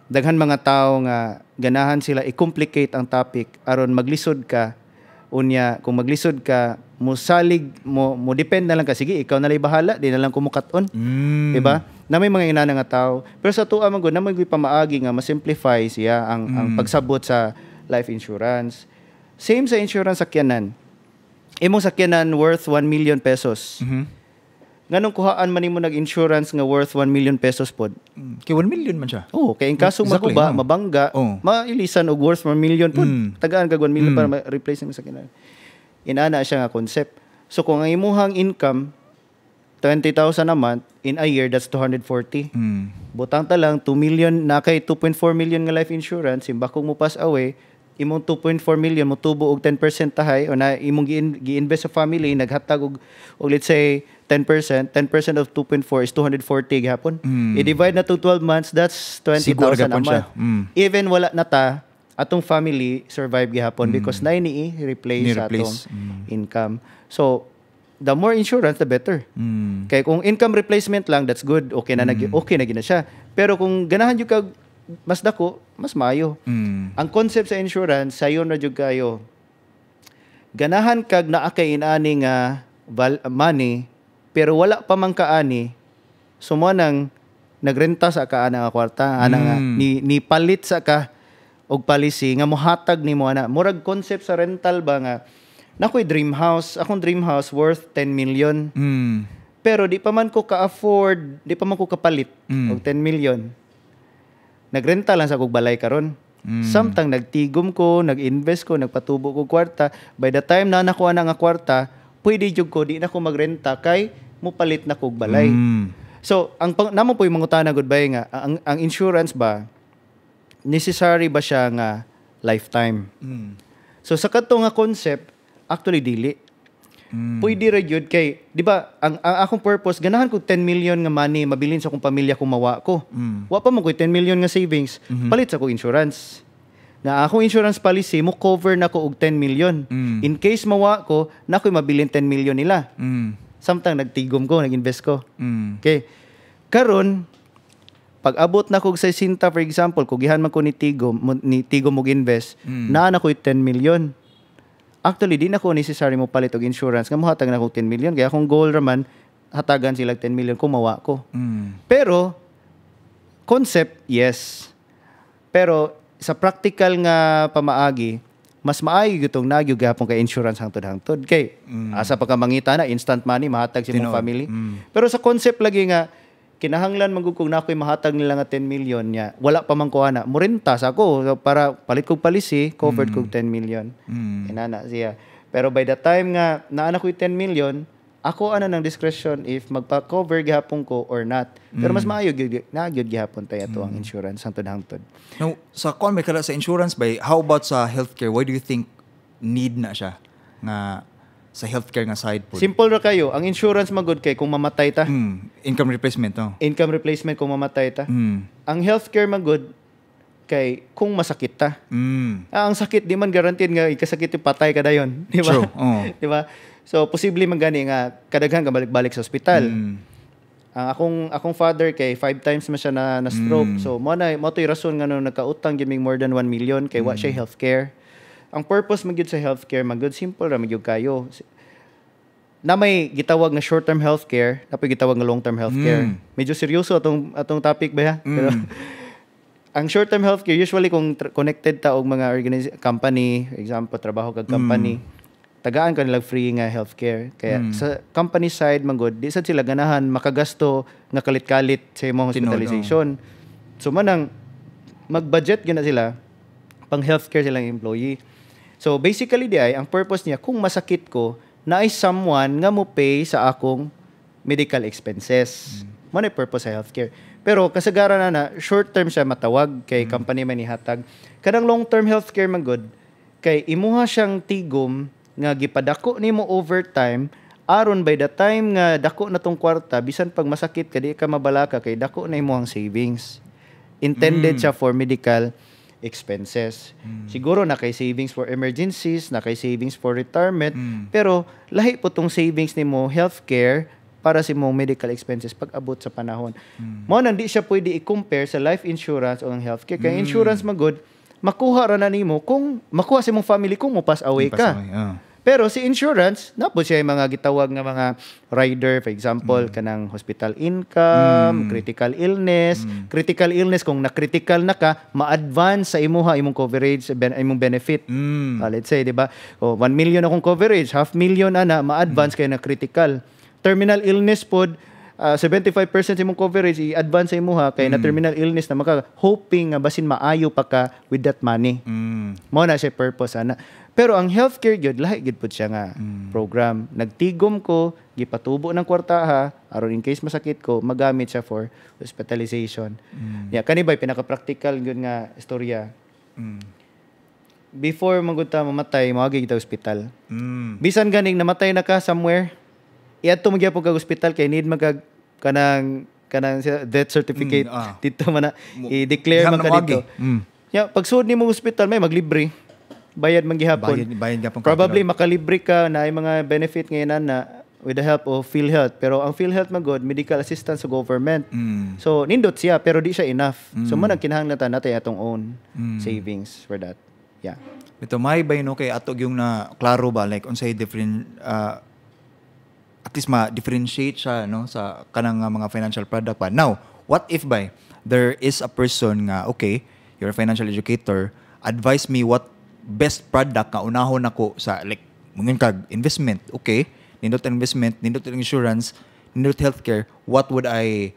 D: daghan mga tao nga ganahan sila i-complicate ang topic aron maglisod ka. Unya, kung maglisod ka, mo depend na lang ka. Sige, ikaw na lang bahala, di na lang kumukat-on. Diba? Na may mga inana nga tao. Pero sa tuwa man na may pamaagi nga ma-simplify siya ang pagsabot sa life insurance. Same sa insurance sakyanan. Imong sakyanan worth 1 million pesos. Nganong kuhaan man nimo nag-insurance nga worth 1 million pesos pod?
C: Kay 1 million man siya.
D: Oo, kay in kaso maguba, mabangga, mailisan og worth 1 million pod. Tagaan kag 1 million para ma-replace ang sakyanan. Inana siya nga concept. So kung ang imuhang income 20,000 a month in a year, that's 240. Butang ta lang 2 million na kay 2.4 million nga life insurance, imba kung mo pass away, imong 2.4 million mo tubo og 10% tahay o na imong gi-invest sa family naghatag og let's say 10% of 2.4 is 240 gihapon. I-divide na to 12 months, that's 20,000 a month. Even wala na ta, atong family survive gihapon because na replace sa atong income. So, the more insurance, the better. Kaya kung income replacement lang, that's good. Okay na gina siya. Pero kung ganahan yung kag mas dako, mas maayo. Ang concept sa insurance, sayo na jud kayo. Ganahan kag naa kay inani nga money, pero wala pa man kaani, sumo nang nagrenta sa ka ana nga kwarta, ana nga ni palit sa ka og policy nga mohatag nimo ana. Murag concept sa rental ba nga nakoy dream house, akong dream house worth 10 million. Pero di pa man ko ka-afford, di pa man ko kapalit og 10 million. Nagrenta lang sa kog balay karon. Samtang nagtigom ko, nag-invest ko, nagpatubo ko kwarta, by the time na nakuha na nga kwarta, pwede jud ko di na ko magrenta kay mupalit na kog balay. So, namo po yung mangutana goodbye nga, ang insurance ba necessary ba siya nga lifetime? So sa kadto nga concept, actually dili. Pwede ra jud kay, di ba, ang akong purpose ganahan ko 10 million nga money mabilin sa akong pamilya kung mawa ko. Wa pa mo ko 10 million nga savings, palit sa ko insurance. Na akong insurance policy mo cover na ko og 10 million. In case mawa ko, na ko'y mabilin 10 million nila. Samtang nagtigom ko, nag-invest ko. Okay. Karon, pag abot na ko sa sinta, for example, kugihan man ko ni Tigom mag-invest, na ko'y 10 million. Actually, di na ko necessary mo palit og insurance, nga mohatag na ko 10 million. Kaya akong goal raman, hatagan sila 10 million kung mawa ko. Pero, concept, yes. Pero, sa practical nga pamaagi, mas maayo gitong nagyog gapon kay insurance hangtod-hangtod. Kay, asa pa ka mangita na, instant money, mahatag sa mong family. Pero sa concept lagi nga, kinahanglan magugkog na ako'y mahatag nila nga 10 million niya. Wala pa man ko ana. Murintas ako para palit kog policy, covered kog 10 million. Inana siya. Pero by the time nga naana ko'y 10 million, ako ano ng discretion if magpa-cover gihapon ko or not. Pero mas maayo gyud gihapon tayo ato ang insurance hangtod-hangtod.
C: Now, sa kon may kala sa insurance by, how about sa healthcare? Why do you think need na siya nga sa healthcare nga side po?
D: Simple ra kayo. Ang insurance magud kay kung mamatay ta.
C: Income replacement, no?
D: Income replacement kung mamatay ta. Ang healthcare magud kay kung masakit ta. Ang sakit di man guaranteed nga ikasakit yung patay ka dayon, di ba?
C: True. Oh.
D: Di ba? So posible man gani nga kadaghan ka balik-balik sa ospital. Ang akong father kay 5 times man siya na stroke. So mo to'y rason nga nung nagkautang gyud mig more than 1 million kay wa siya healthcare. Ang purpose magyud sa healthcare magyud simple ra magyud kayo. Na may gitawag na short-term healthcare, napay gitawag na long-term healthcare. Medyo seryoso atong topic ba ha? Pero ang short-term healthcare usually kung connected ta og mga company, example trabaho kag company, tagaan ka nilang free nga healthcare. Kaya sa company side manggod, di sad sila ganahan makagasto nga kalit-kalit sa imong hospitalization. So manang mag-budget gyud na sila pang healthcare silang employee. So basically di ay ang purpose niya kung masakit ko na ay someone nga mo pay sa akong medical expenses. Mo na purpose sa healthcare. Pero kasagaran na short term siya matawag kay company man ihatag. Kanang long term healthcare manggod kay imuha siyang tigom nga gipadako nimo overtime aron by the time nga dako na tong kwarta bisan pag masakit ka di ka mabalaka kay dako na imong savings. Intended siya for medical expenses. Siguro na kay savings for emergencies, na kay savings for retirement, pero lahi po tong savings nimo healthcare para sa imong medical expenses pag abot sa panahon. Mao nang di siya pwede i-compare sa life insurance o ang healthcare. Kay insurance magod makuha ra na nimo kung makuha sa imong family kung mo pass away ka. Pero si insurance, napo siya yung mga gitawag nga mga rider, for example, kanang hospital income, critical illness. Critical illness, kung na-critical na ka, ma-advance sa imuha, imong coverage, imong benefit. Let's say, di ba? 1 million akong coverage, 500,000 ana, ma-advance kayo na critical. Terminal illness pod, 75% imong coverage, i-advance sa imuha, kaya na terminal illness na maka, hoping nga basin maayo pa ka with that money. Mo na siya purpose, ana. Pero ang healthcare gyud lahi gyud pud siya nga program. Nagtigom ko, gipatubo ng kwartaha aron in case masakit ko, magamit siya for hospitalization. Kani ba pinaka-practical gyud nga istorya. Before magud ta mamatay, moagi kita hospital. Bisan ganing namatay na ka somewhere, iadto mo gyapon kag hospital kay need magag kanang death certificate dito man na i-declare man ka dito. Pag sud nimo hospital may maglibre. Bayad man gihapon.
C: Bayad gapon.
D: Probably makalibre ka na ay mga benefit ngayon na with the help of PhilHealth. Pero ang PhilHealth magod medical assistance sa government. So nindot siya pero di siya enough. So man ang kinahanglan natin atong own savings for that. Yeah.
C: Ito may bay no kay ato yung na klaro ba like unsay different at least ma-differentiate siya no sa kanang mga financial product pa. Now, what if by there is a person nga okay, you're a financial educator, advise me what best product nga unahon ako sa like mungkin kag investment, okay, nindot investment, nindot insurance, nindot healthcare, what would I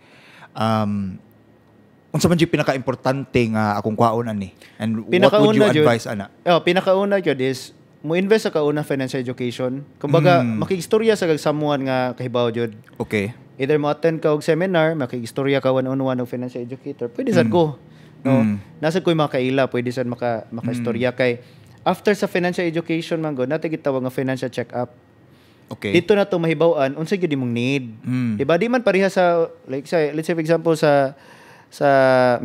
C: unsa man jud pinaka-importante nga akong kwaon ani and what would you advise ana?
D: Pinakauna jud is mo invest sa kauna financial education. Kumbaga makikistorya sa kag someone nga kahibaw jud.
C: Okay.
D: Either mo attend ka og seminar, makikistorya ka one-on-one og financial educator. Pwede sad ko. No. Nasa ko'y mga kaila, pwede sad maka-istorya kay after sa financial education man go, natin gitawag nga financial check-up.
C: Okay.
D: Dito na to mahibaw-an unsa gyud imong need. Diba di man pareha sa like say, let's say for example sa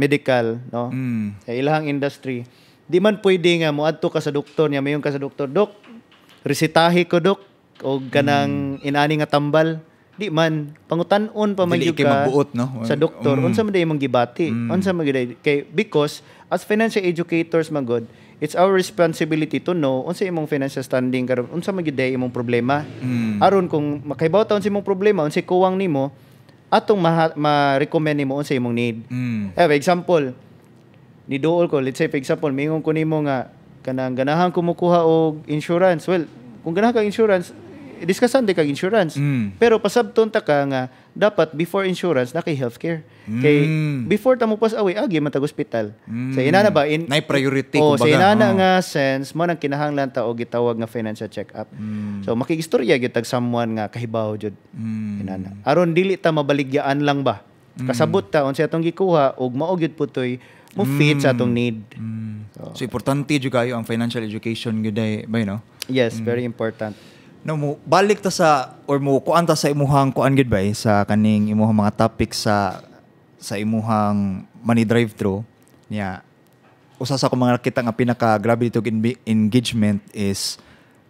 D: medical, no? Sa ilahang industry, di man pwede nga moadto ka sa doktor niya, mayon ka sa doktor, dok, resetahi ko dok og kanang inani nga tambal. Di man pangutan-on pa man gyud ka
C: magbuot, no?
D: Sa doktor unsa man day imong gibati, unsa man gyud kay because as financial educators man god, it's our responsibility to know unsa imong financial standing karon, unsa man gyud day imong problema. Aron kung makahibaw ta unsa imong problema, unsa kuwang nimo, atong ma-recommend nimo unsa imong need. For example, ni dool ko, let's say for example, mingon ko nimo nga kanang ganahan kumukuha og insurance. Well, kung ganahan ka insurance, discussan di kag insurance. Pero pasabton ta ka nga dapat before insurance na kay healthcare. Kay before ta mo pass away agi man tag hospital. Sa inana ba
C: nay priority
D: kumbaga. Sa inana nga sense mo nang kinahanglan ta og gitawag nga financial check-up. So makikistorya gyud tag someone nga kahibaw jud. Inana. Aron dili ta mabaligyaan lang ba. Kasabot ta unsa atong gikuha og mao gyud putoy mo fit sa atong need.
C: So importante jud kayo ang financial education gyud ay ba no?
D: Yes, very important.
C: No, mo balik ta sa or mo kuan ta sa imuhang kuan gid ba sa kaning imuhang mga topics sa imuhang money drive through niya. Usa sa ko mga nakita nga pinaka grabe dito engagement is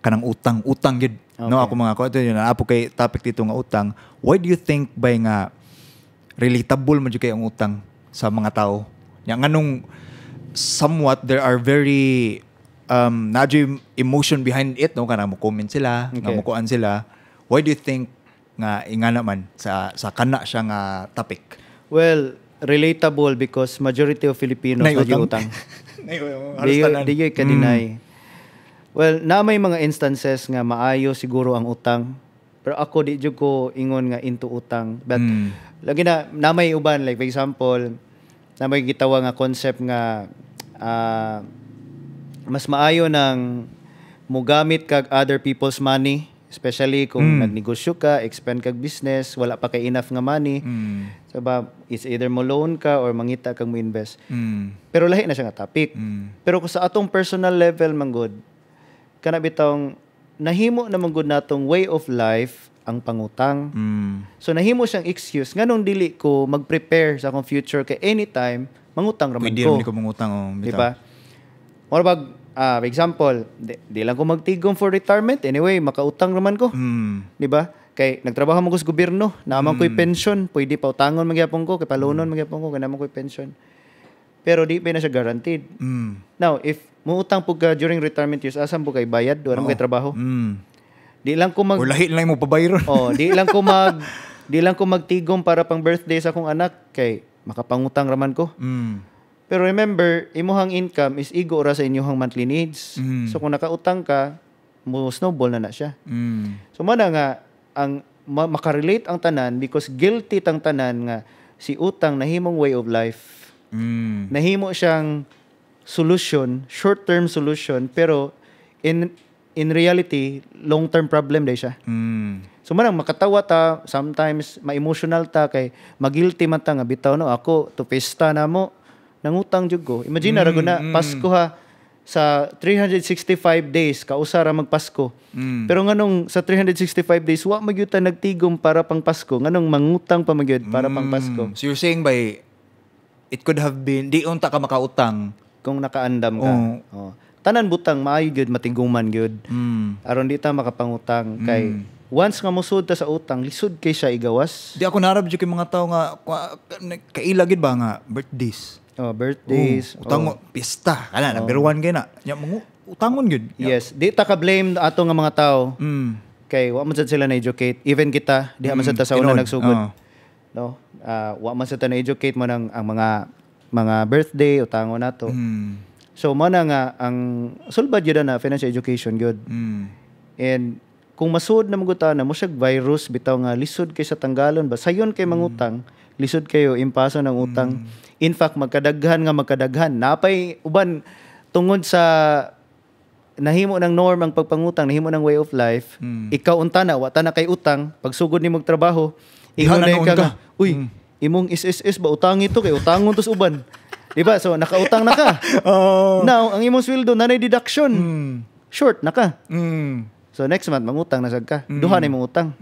C: kanang utang gid. No, ako mga ko ito yun apo kay topic dito nga utang. Why do you think ba nga relatable man jud kay ang utang sa mga tao? Nya nganong somewhat there are very nadyo emotion behind it, no, kanang mo comment sila, nga mo kuan sila. Why do you think nga ingana man sa kana siya nga topic?
D: Well, relatable because majority of Filipinos
C: Nay
D: na
C: utang.
D: utang. Di ka deny. Well, na may mga instances nga maayo siguro ang utang. Pero ako di jud ko ingon nga into utang. But lagi na may uban, like for example, na may gitawa nga concept nga mas maayo ng mugamit kag other people's money, especially kung nagnegosyo ka, expand kag business, wala pa kay enough nga money. Diba, it's either mo loan ka or mangita kag mo invest. Pero lahi na siya nga topic. Pero kung sa atong personal level manggod, kana bitong nahimo na manggod natong way of life ang pangutang. So nahimo siyang excuse nganong dili ko mag-prepare sa akong future kay anytime mangutang raman
C: Pwede
D: ko.
C: Pwede ko mangutang
D: Di ba? Or bag for example, di lang ko magtigom for retirement anyway, makautang raman ko. Di ba? Kay nagtrabaho mo ko sa gobyerno, naman ko'y pension, pwede pa utangon magyapon ko, kay palunon magyapon ko, kay naman ko'y pension. Pero di pa na siya guaranteed. Now, if muutang po ka during retirement years, asan po kay bayad? Doon mo kay trabaho? Di lang ko
C: or lahi lang mo pabayron.
D: di lang ko magtigom para pang birthday sa akong anak kay makapangutang raman ko. Pero remember, imuhang income is igo ra sa inyong monthly needs. So kung nakautang ka, mo snowball na siya. So mana nga ang makarelate ang tanan because guilty tang tanan nga si utang nahimong way of life. Nahimo siyang solution, short-term solution, pero in reality, long-term problem day siya. So manang makatawa ta, sometimes ma-emotional ta kay magilty man ta nga bitaw no ako to pesta na mo nangutang jud ko. Imagine na na Pasko ha sa 365 days kausa ra magpasko. Pero nganong sa 365 days wa magyud ta nagtigom para pang Pasko, nganong mangutang pa magyud para pang Pasko.
C: So you're saying by it could have been di unta ka makautang
D: kung nakaandam ka. Tanan butang maayo gyud matigguman gyud. Aron di ta makapangutang kay once nga musud ta sa utang, lisod kay siya igawas.
C: Di ako narab jud kay mga tao nga kaila gid ba nga birthdays.
D: Birthdays.
C: Utang pista. Kana number 1 kay na. Nya utangon gyud.
D: Yes, di ta ka blame ato nga mga tao. Kay wa man sad sila na educate. Even kita, di man sad ta sa una nagsugod. No? Wa man sad ta na educate mo nang ang mga birthday utangon nato. So mo na nga ang sulbad yun na financial education good. And kung masud na magutan na mo siya virus bitaw nga lisod kay sa tanggalon ba sayon kay mangutang, lisod kayo impaso ng utang. In fact magkadaghan. Napay uban tungod sa nahimo ng norm ang pagpangutang, nahimo ng way of life. Ikaw unta na wa ta na kay utang, pagsugod nimo og trabaho, ingon na ka. Uy, imong is ba utang ito kay utangon tos uban. Diba? So, nakautang na ka. Now, ang imong sweldo, nanay deduction. Short na ka. So, next month, mangutang na sad ka. Duha na imong utang.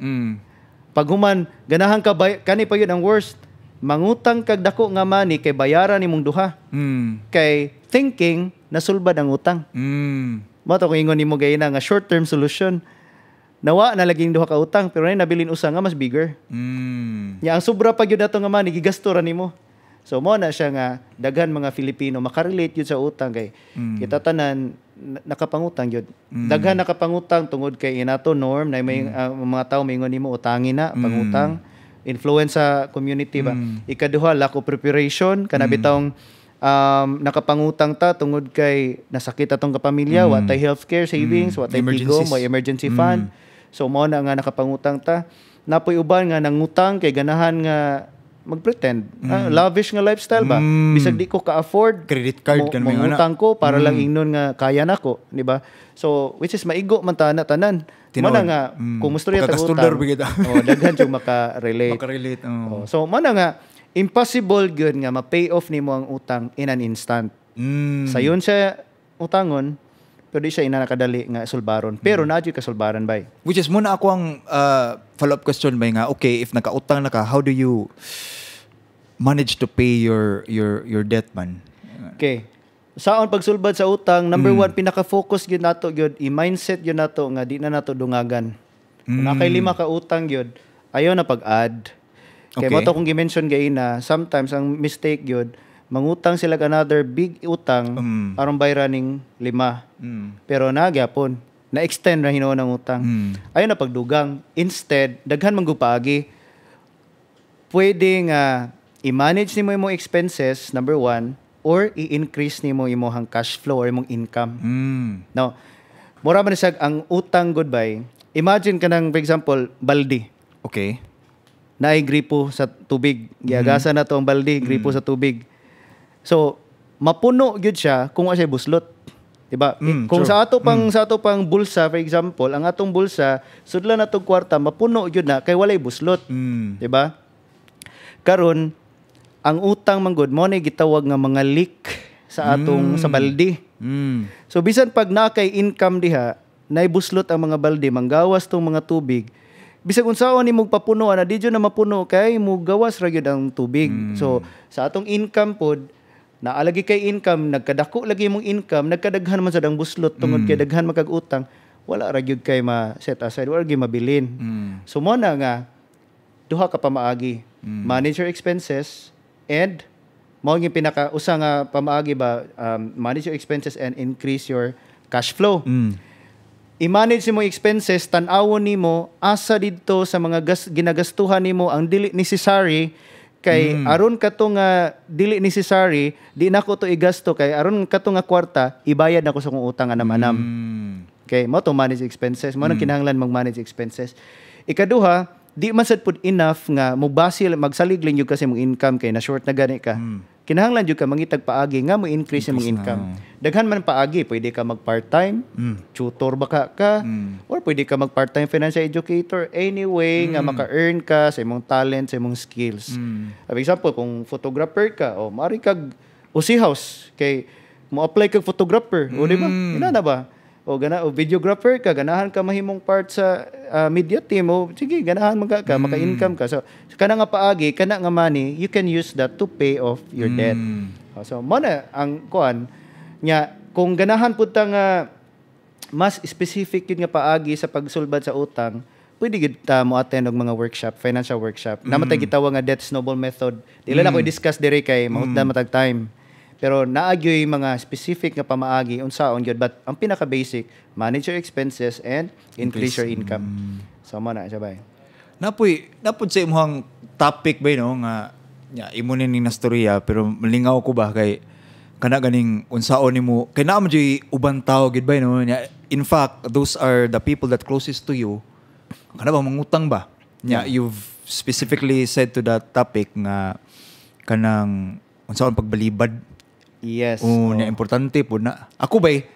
D: Pag human, ganahan ka, kani pa yun ang worst. Mangutang kag dako nga money kay bayaran nimong duha. Kay thinking, nasulbad ang utang. Mo to kung ingon nimo gayna nga short-term solution. Nawa na laging duha ka utang, pero nay nabilin usa nga mas bigger. Ya, ang sobra pa gyud nato nga money, gigasto ra nimo. So mo na siya nga daghan mga Filipino makarelate yun sa utang kay kita tanan nakapangutang yun. Daghan nakapangutang tungod kay inato norm na may mga tao maingon nimo utangin na pangutang influence sa community ba. Ikaduha lack of preparation kana bitawng nakapangutang ta tungod kay nasakit atong kapamilya, wa tay healthcare savings, wa tay tigom, wa emergency fund. So mo na nga nakapangutang ta. Napoy uban nga nangutang kay ganahan nga mag-pretend. Lavish nga lifestyle ba? Bisag di ko ka-afford.
C: Credit card kan mga
D: utang ko para lang ingnon nga kaya nako, di ba? So which is maigo man tanan. Mana nga kung mustorya ta utang. Daghan jud maka-relate. So mana nga impossible gyud nga ma-pay off nimo ang utang in an instant. Sayon siya utangon pero di siya inanakadali nga sulbaron. Pero na jud ka sulbaran bay.
C: Which is muna ako ang follow-up question bay nga, okay, if nakautang na ka, how do you manage to pay your debt man?
D: Okay. saon pagsulbad sa utang, number one, pinaka-focus gyud nato gyud, i-mindset gyud nato nga di na nato dungagan. Kung nakay 5 ka utang gyud, ayaw na pag-add. Kaya
C: Okay.
D: mo to kung gi-mention gaina, sometimes ang mistake gyud, mangutang sila og another big utang aron bayran ning 5. Pero nagyapon, na-extend na hinuon ang utang. Ayaw na pagdugang. Instead, daghan man gud paagi. Pwede nga i-manage nimo imong expenses, number one, or i-increase nimo imong cash flow or imong income. Now, mura man siya ang utang goodbye. Imagine ka ng, for example, balde.
C: Okay.
D: Naay gripo sa tubig. Giagasan na to ang balde, gripo sa tubig. So, mapuno gyud siya kung wa siya buslot. Diba? Kung
C: true.
D: sa ato pang bulsa, for example, ang atong bulsa, sudlan na tong kwarta, mapuno gyud na kay walay buslot. Diba? Karon, ang utang manggod mo na gitawag nga mga leak sa atong sa balde. So bisan pag na kay income diha, naibuslot ang mga balde, manggawas tong mga tubig. Bisag unsaon nimo papunuan na di jud na mapuno kay mo gawas ra gyud ang tubig. So sa atong income pod, naalagi kay income, nagkadako lagi mong income, nagkadaghan man sad ang buslot tungod kay daghan man kag utang, wala ra gyud kay ma set aside or gyud mabilin. So mo na nga duha ka pamaagi. Manage your expenses and mao yung pinaka-usa nga pamaagi ba, manage your expenses and increase your cash flow. I-manage mo expenses, tan-awon nimo asa didto sa mga ginagastuhan nimo ang dili necessary kay aron kato nga dili necessary, di nako to igasto kay aron kato nga kwarta ibayad nako sa kong utang anam-anam. Okay, mo to manage expenses, mo nang kinahanglan mag-manage expenses. Ikaduha, di man sad pud enough nga mobasil magsalig lang jud kasi mong income kay na short na gani ka. Kinahanglan jud ka mangitag paagi nga mo increase imong income. Daghan man paagi, pwede ka mag part-time, tutor baka ka, or pwede ka mag part-time financial educator anyway nga maka-earn ka sa imong talent, sa imong skills. For example, kung photographer ka o mari kag usihaus kay mo apply kag photographer, o di ba? Ina na ba? O videographer ka, ganahan ka mahimong part sa media team, o sige, ganahan maka-income ka. So, kana nga paagi, kana nga money, you can use that to pay off your debt. So, mana ang kuan nya kung ganahan pud ta nga mas specific yun nga paagi sa pagsulbad sa utang, pwede gid ta mo attend og mga workshop, financial workshop. Namatay gitawag nga debt snowball method. Dili na ko i-discuss dire kay mahutdan matag time. Pero naagyoy mga specific nga pamaagi unsaon gyud, but ang pinaka basic, manage your expenses and increase your income. So mo na sabay.
C: Napod sa imong topic ba no nga imo ni nastorya pero malingaw ko ba kay kana ganing unsaon nimo kay naa man jud ubang tawo gid ba no. In fact, those are the people that closest to you. Kana ba mangutang ba? You've specifically said to that topic nga kanang unsaon pagbalibad.
D: Yes.
C: Na importante po na. Ako bay,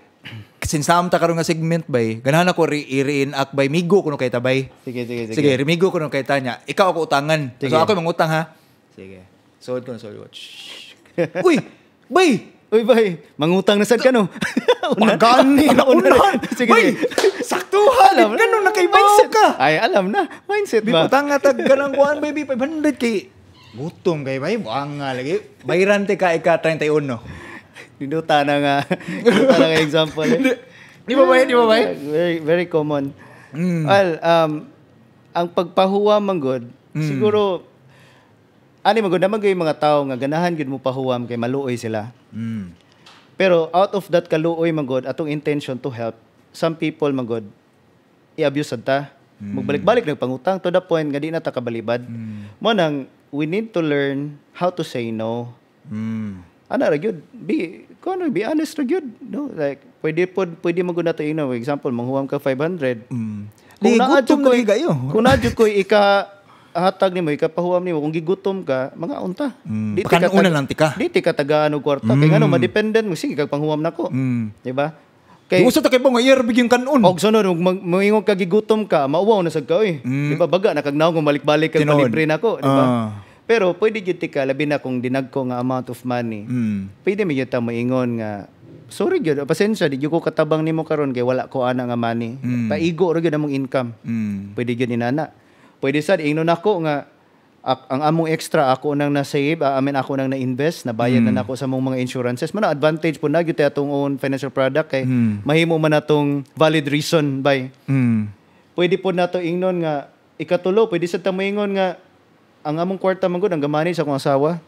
C: sinsam ta karon nga segment bay, ganahan ako i-reenact bay, migo kuno kay tabay. Sige, remigo kuno kay tanya. Ikaw ako utangan.
D: Sige.
C: So ako mangutang ha. Sige. Sold ko na watch. Uy, bay.
D: Uy bay, mangutang na sad ka no.
C: Pagani na unahan.
D: Sige.
C: Bay, saktuhan. Ganun na kay mindset ka.
D: Ay, alam na. Mindset ba?
C: Utang nga tag ganang kuan baby 500 kay gutom kay bay, buang nga lagi. Bayrante ka ika 31.
D: Dinuta na nga example.
C: Di ba ba?
D: Very, very common. Well, ang pagpahuwam manggod, siguro, magod naman yung mga tao nga ganahan gud mo pahuwam kay maluoy sila. Pero out of that kaluoy manggod, atong intention to help, some people manggod, i-abuse ta. Magbalik-balik nagpangutang to the point nga di na ta kabalibad. Mo nang we need to learn how to say no. Ana ra gyud, be honest ra gyud, no? Like pwede mo gud nato ino, for example, manghuwam ka 500. Kung naadyo ko hatag nimo, ikapahuwam nimo, kung gigutom ka, mga unta.
C: Pakanuuna lang tika.
D: Di tika tagaan og kwarta kay ngano madependent mo, sige kag panghuwam nako. Di ba?
C: Kay gusto ta kay pong year bigyan kanon.
D: Og sunod moingon ka gigutom ka, mauwaw na sad ka oy. Di ba baga nakagnaw kung balik-balik kag palibre nako, di ba? Pero pwede jud tika labi na kung dinagko nga amount of money. Pwede mi jud ta moingon nga sorry jud, pasensya di jud ko katabang nimo karon kay wala ko ana nga money. Paigo ra jud among income. Pwede jud inana. Pwede sad ingnon nako nga ang among extra ako nang na-save, ako nang na-invest, nabayad na nako sa mong mga insurances. Man advantage po na gyud atong own financial product kay mahimo man natong valid reason by. Pwede po nato ingnon nga ikatulo, pwede sa tamoingon nga ang among kwarta man gud ang gamani sa akong asawa.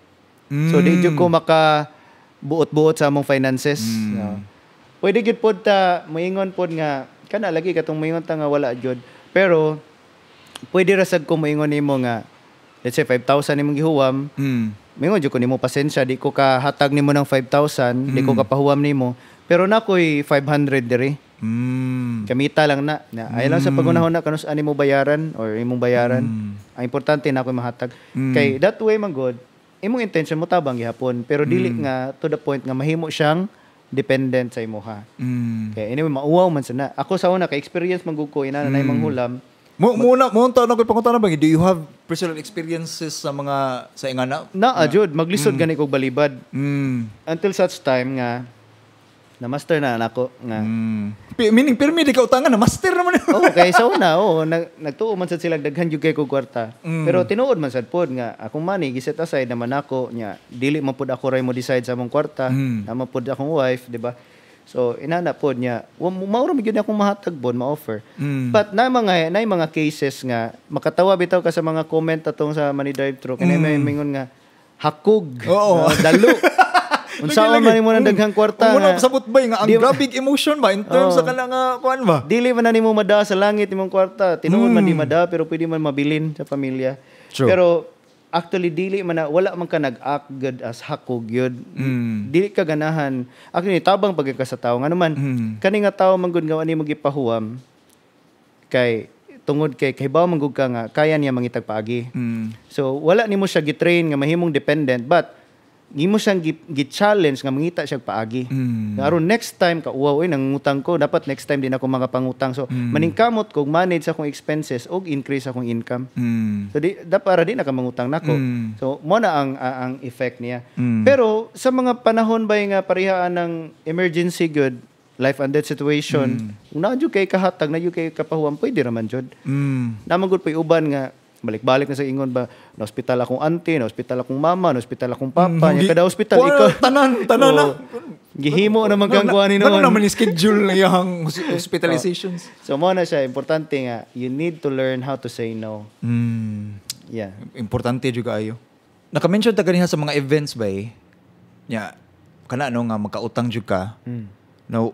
D: So di jud ko maka buot-buot sa among finances. Pwede gid pod ta moingon pod nga kana lagi katong moingon ta nga wala jud. Pero pwede ra sad ko moingon nimo nga let's say 5,000 nimong gihuwam. Moingon jud ko nimo pasensya, di ko ka hatag nimo ng 5,000, di ko ka pahuwam nimo. Pero nakoy 500 diri. Kamita lang na. Ay lang sa pagunahon na kanus ani mo bayaran or imong bayaran. Ang importante na ako'y mahatag. Kay that way man good, imong intention mo tabang gihapon, pero dili nga to the point nga mahimo siyang dependent sa imuha. Kay anyway mauwaw man sana. Ako sa una kay experience man gud ko ina na manghulam.
C: Muna taon ako pangutana ba, do you have personal experiences sa mga sa ingana?
D: Jud maglisod gani kog balibad. Until such time nga na master na nako nga.
C: Meaning pirmi di ka utangan na master naman.
D: Kay sa una nagtuo man sad sila daghan jud kay kog kwarta. Pero tinuod man sad pod nga akong money giset aside naman ako nya dili man pod ako ray mo decide sa among kwarta, naman pod akong wife, di ba? So inana pod niya, mauro mi gyud akong mahatag bon, ma-offer. But na mga cases nga makatawa bitaw ka sa mga comment atong sa Money Drive Thru kay may mingon nga hakog, dalo. Unsaon man nimo nang daghang kwarta.
C: Muna sabot ba nga ang grabe emotion ba in terms sa kana nga kuan ba?
D: Dili man na nimo mada sa langit imong kwarta. Tinuod man di mada pero pwede man mabilin sa pamilya.
C: True.
D: Pero actually dili man na wala man ka nag-act good as hakog yun. Dili ka ganahan. Actually tabang pag ka sa tao nga naman. Kani nga tao man gud nga ani mo gipahuwam kay tungod kay bawo man gud ka nga kaya niya mangitag paagi. So wala nimo siya gitrain nga mahimong dependent but nimo siyang gi-challenge nga mangita siya paagi. Aron next time ka uwaw nangutang ko, dapat next time din ako makapangutang. So maningkamot kog manage akong expenses og increase akong income. So para di na ka mangutang nako. So mo na ang effect niya. Pero sa mga panahon ba nga parehaan ng emergency good, life and death situation, kung na-jud kay kahatag, na-jud kay kapahuwam, pwede raman jud. Naman gud pay uban nga balik-balik na sa ingon ba, na hospital akong auntie, na hospital akong mama, na hospital akong papa, nya kada hospital ikaw.
C: Tanan na.
D: Gihimo naman kang kuha ni
C: naman. Naman schedule na yung hospitalizations.
D: So mo na siya, importante nga, you need to learn how to say no. Yeah.
C: Importante juga ayo. Naka-mention ta ganiha sa mga events ba nya kana nga magkautang jud ka. Now,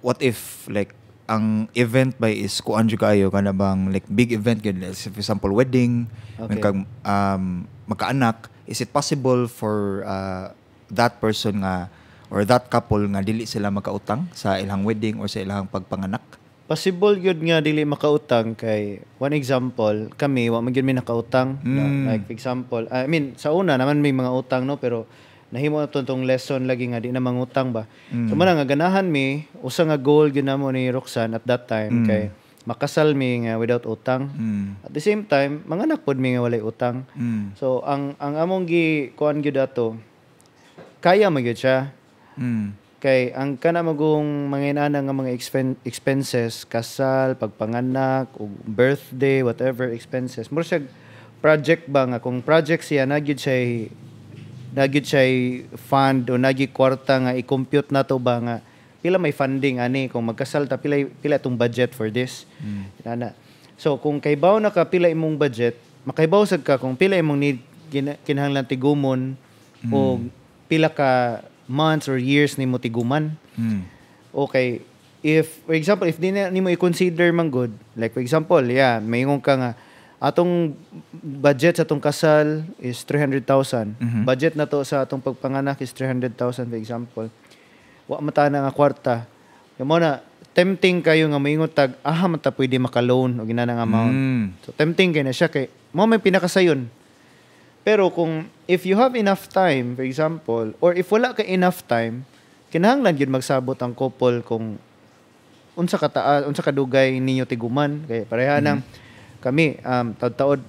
C: what if like ang event ba is kuan jud kayo kana bang like big event gid, for example wedding, magkaanak, is it possible for that person nga or that couple nga dili sila makautang sa ilang wedding or sa ilang pagpanganak?
D: Possible yun nga dili makautang kay one example kami wa man gyud mi nakautang. Like for example, I mean sa una naman may mga utang no pero nahimo na tong lesson lagi nga di na mangutang ba. So man nga ganahan mi usa nga goal gyud namo ni Roxanne at that time kay makasal mi nga without utang. At the same time manganak pod mi nga walay utang. So ang among gi kuan gyud ato kaya man gyud siya. Kay ang kana magong manginana nga mga expenses, kasal, pagpanganak, o birthday, whatever expenses. Mura siya project ba nga kung project siya nagyud siya fund o nagyud kwarta nga i-compute nato ba nga pila may funding ani kung magkasal ta pila tong budget for this. Inana. So kung kaybaw na ka pila imong budget, makaybaw sad ka kung pila imong need kinahanglan tigumon o pila ka months or years nimo tiguman. Okay, if for example if di na nimo i-consider man good, like for example, mayingon ka nga atong budget sa atong kasal is 300,000. Budget na to sa atong pagpanganak is 300,000 for example. Wa mata na nga kwarta. Kamo na tempting kayo nga moingon tag man ta pwede maka-loan o ginanang amount. So tempting kay na siya kay mo may pinakasayon. Pero kung if you have enough time, for example, or if wala ka enough time, kinahanglan gyud magsabot ang couple kung unsa kadugay ninyo tiguman kay pareha nang kami taud-taud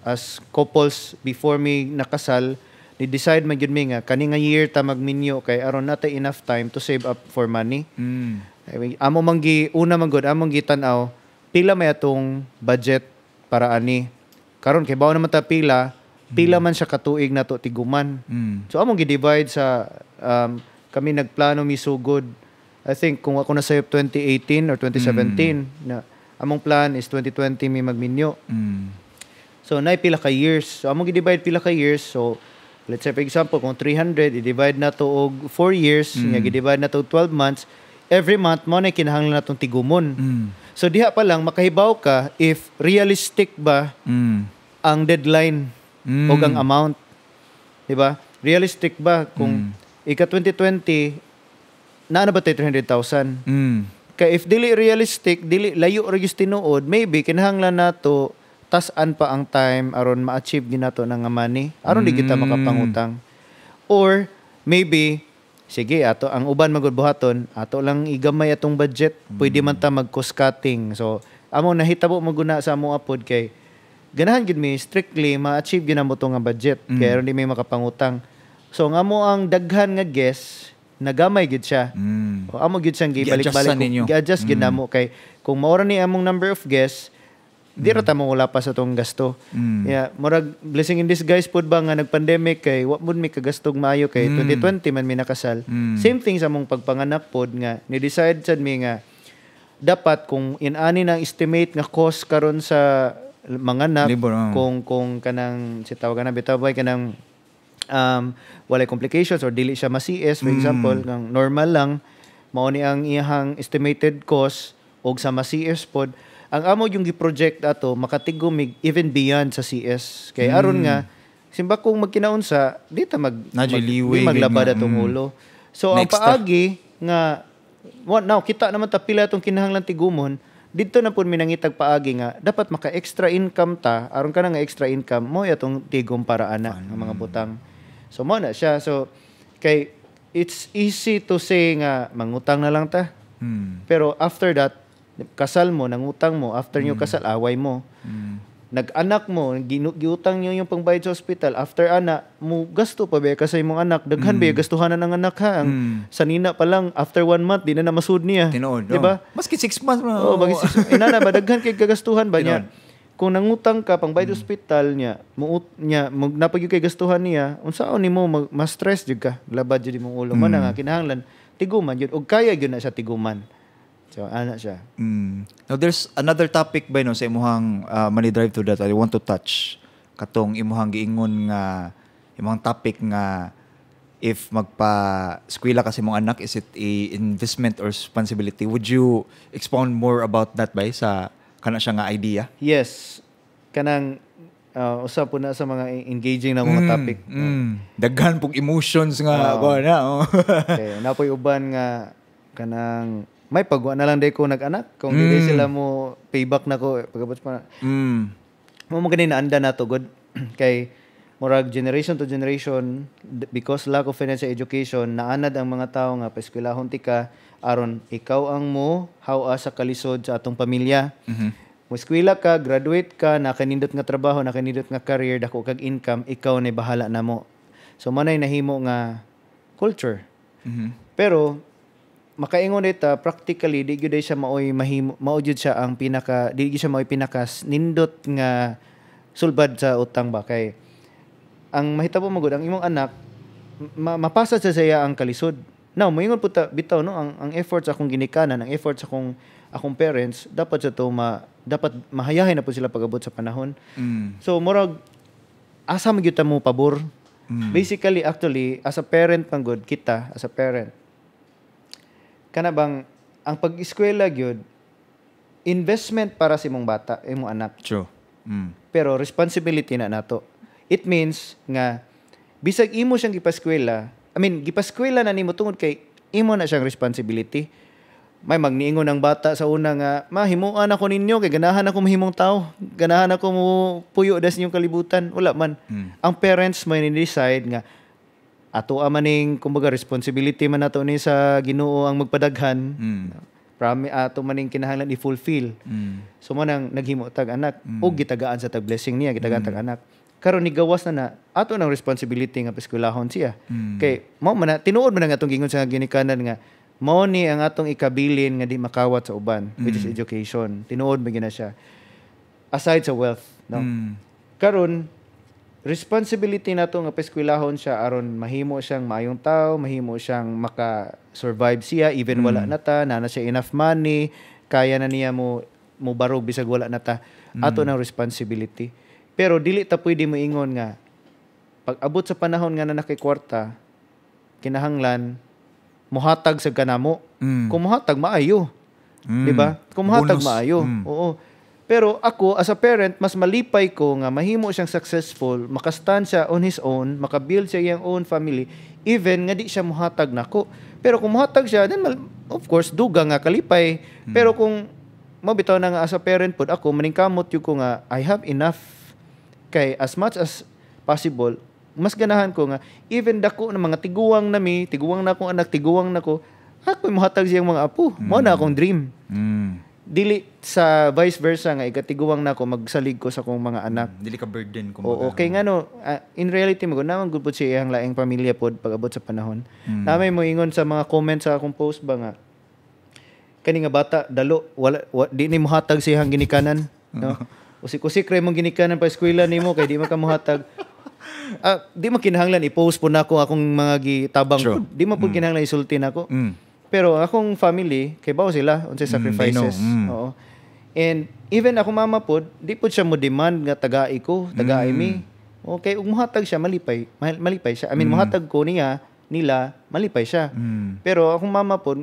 D: as couples before me nakasal ni decide man gyud mi nga kani nga year ta magminyo kay aron natay enough time to save up for money. Amo manggi una man gud among gitan-aw pila may atong budget para ani karon kay bawo naman ta pila pila man siya katuig nato tiguman. So among gi-divide sa kami nagplano misugod. I think kung ako nasayop 2018 or 2017 na among plan is 2020 mi magminyo. So nay pila ka years. So among gi-divide pila ka years. So let's say for example kung 300 i-divide na to og 4 years, nga gi-divide na to og 12 months. Every month mo na kinahanglan natong tigumon. So diha pa lang makahibaw ka if realistic ba ang deadline o ang amount. Diba? Realistic ba kung ika 2020 na ba tayo 300,000? Kaya if dili realistic, dili layo ra gyud tinuod, maybe kinahanglan nato tas-an pa ang time aron ma-achieve ginato ng money aron di kita makapangutang. Or maybe sige ato ang uban magud buhaton, ato lang igamay atong budget, pwede man ta mag cost cutting. So amo nahitabo maguna sa amo apod kay ganahan gid mi strictly ma-achieve ginamo to nga budget kay aron di may makapangutang. So nga mo ang daghan nga guess nagamay gid siya. O amo gid siyang gibalik-balik gi-adjust gid namo kay kung mao ra ni among number of guests di ra ta mo wala pa sa tong gasto. Yeah, murag blessing in disguise pud ba nga nag-pandemic kay wa pud mi kagastog maayo kay 2020 man mi nakasal. Same thing sa among pagpanganak pod nga ni-decide sad mi nga dapat kung inani nang estimate nga cost karon sa manganak kung kanang si tawagan na bitaway kanang walay complications or dili siya ma-CS for example kang normal lang mao ni ang iyang estimated cost og sa ma-CS pod ang amo yung gi-project ato makatigom even beyond sa CS kay aron nga simba kung magkinaunsa di ta maglabad atong ulo. So ang paagi nga now kita naman ta pila atong kinahanglan tigumon dito na pud minangitag paagi nga dapat maka extra income ta aron kana nga extra income mo atong tigom para ana ang mga butang. So mo na siya. So kay it's easy to say nga mangutang na lang ta. Pero after that kasal mo nangutang mo after nyo kasal away mo. Nag-anak mo giutang nyo yung pangbayad sa ospital after ana mo gasto pa ba kasi imong anak daghan ba gastuhanan ng anak ha sanina pa lang after 1 month di na masud niya di ba
C: maski 6 months
D: bagi inana ba daghan kay kagastuhan ba niya kung nangutang ka pangbayad ospital niya napagyo kay gastuhan niya unsaon nimo ma-stress jud ka labad jud imong ulo man nga kinahanglan tiguman jud og kaya gyud na siya tiguman. So, ana siya.
C: Now, there's another topic ba no, sa imuhang money drive to that I want to touch. Katong imuhang giingon nga, imuhang topic nga, if magpa-eskwela kasi mong anak, is it a investment or responsibility? Would you expound more about that ba sa kana siya nga idea?
D: Yes. Kanang, usap po na sa mga engaging na mga topic.
C: Daghan pong emotions nga.
D: Okay, napoy uban nga, kanang, may pagwa na lang day ko nag-anak kung di sila mo payback na ko pagabot pa mo maganin na anda na to good kay murag generation to generation because lack of financial education naanad ang mga tao nga paeskwelahon ti ka aron ikaw ang mo hawa sa kalisod sa atong pamilya. Mo eskwela ka, graduate ka, nakanindot nga trabaho, nakanindot nga career, dako kag income, ikaw na bahala namo. So manay nahimo nga culture. Pero makaingon dita practically di gyud siya maoy mahimo mao gyud siya ang pinaka di gyud siya maoy pinakas nindot nga sulbad sa utang ba kay ang mahitabo magud ang imong anak mapasa sa saya ang kalisod. Now moingon puta bitaw no ang efforts akong ginikanan, ang efforts akong parents dapat sa to dapat mahayahay na po sila pagabot sa panahon. So murag asa mo gyud ta mo pabor. Basically actually as a parent panggod kita as a parent kana bang ang pag-eskwela gyud investment para sa imong bata, imong anak.
C: True.
D: Pero responsibility na nato. It means nga bisag imo siyang gipaskwela, gipaskwela na nimo tungod kay imo na siyang responsibility. May magniingon ang bata sa una nga, mahimuan ako ninyo kay ganahan ako mahimong tao. Ganahan ako mo puyo das inyong kalibutan. Wala man. Ang parents may ni-decide nga ato maning kumbaga responsibility man nato ni sa Ginoo ang magpadaghan. Ato maning kinahanglan i-fulfill. So manang naghimo tag anak o gitagaan sa tag blessing niya, gitagaan tag anak. Karon ni gawas na ato nang responsibility nga paskwelahon siya. Kay mao man tinuod man ang atong gingon sa ginikanan nga mao ni ang atong ikabilin nga di makawat sa uban which is education. Tinuod man gina siya. Aside sa wealth, no. Karon responsibility nato nga paskwilahon siya aron mahimo siyang maayong tao, mahimo siyang maka-survive siya even wala na ta, na siya enough money, kaya na niya mo barog bisag wala na ta. Ato ng responsibility. Pero dili ta pwede mo ingon nga pag abot sa panahon nga na nakikwarta, kinahanglan muhatag sa kanamo. Kung muhatag maayo. 'Di ba? Kung muhatag maayo. Oo. Pero ako as a parent mas malipay ko nga mahimo siyang successful, makastand siya on his own, makabuild siya iyang own family even nga di siya muhatag nako. Pero kung muhatag siya, then of course duga nga kalipay. Pero kung mabitaw na nga as a parent pod ako maningkamot yung ko nga I have enough kay as much as possible mas ganahan ko nga even dako na mga tiguwang na akong anak, tiguwang na ko, ako muhatag siyang mga apo. Mo na akong dream. Dili sa vice versa nga igatiguwang na ako magsalig ko sa akong mga anak.
C: Dili ka burden kumbaga.
D: Oo, okay nga no. In reality mo naman good pod siya iyang laing pamilya pod pag abot sa panahon. Namay mo ingon sa mga comments sa akong post ba nga kani nga bata dalo wala di ni muhatag siyang ginikanan, no? Usik-usik ray mong ginikanan pa eskwela nimo kay di man ka muhatag. Di man kinahanglan i-post po nako akong mga gitabang. Di man po kinahanglan isulti nako. Pero akong family kay bawo sila unsay sacrifices. Oo. And even ako mama pod, di pod siya mo demand nga tagai ko, tagai mi. Okay, ug muhatag siya malipay siya. I mean muhatag ko nila malipay siya. Pero akong mama po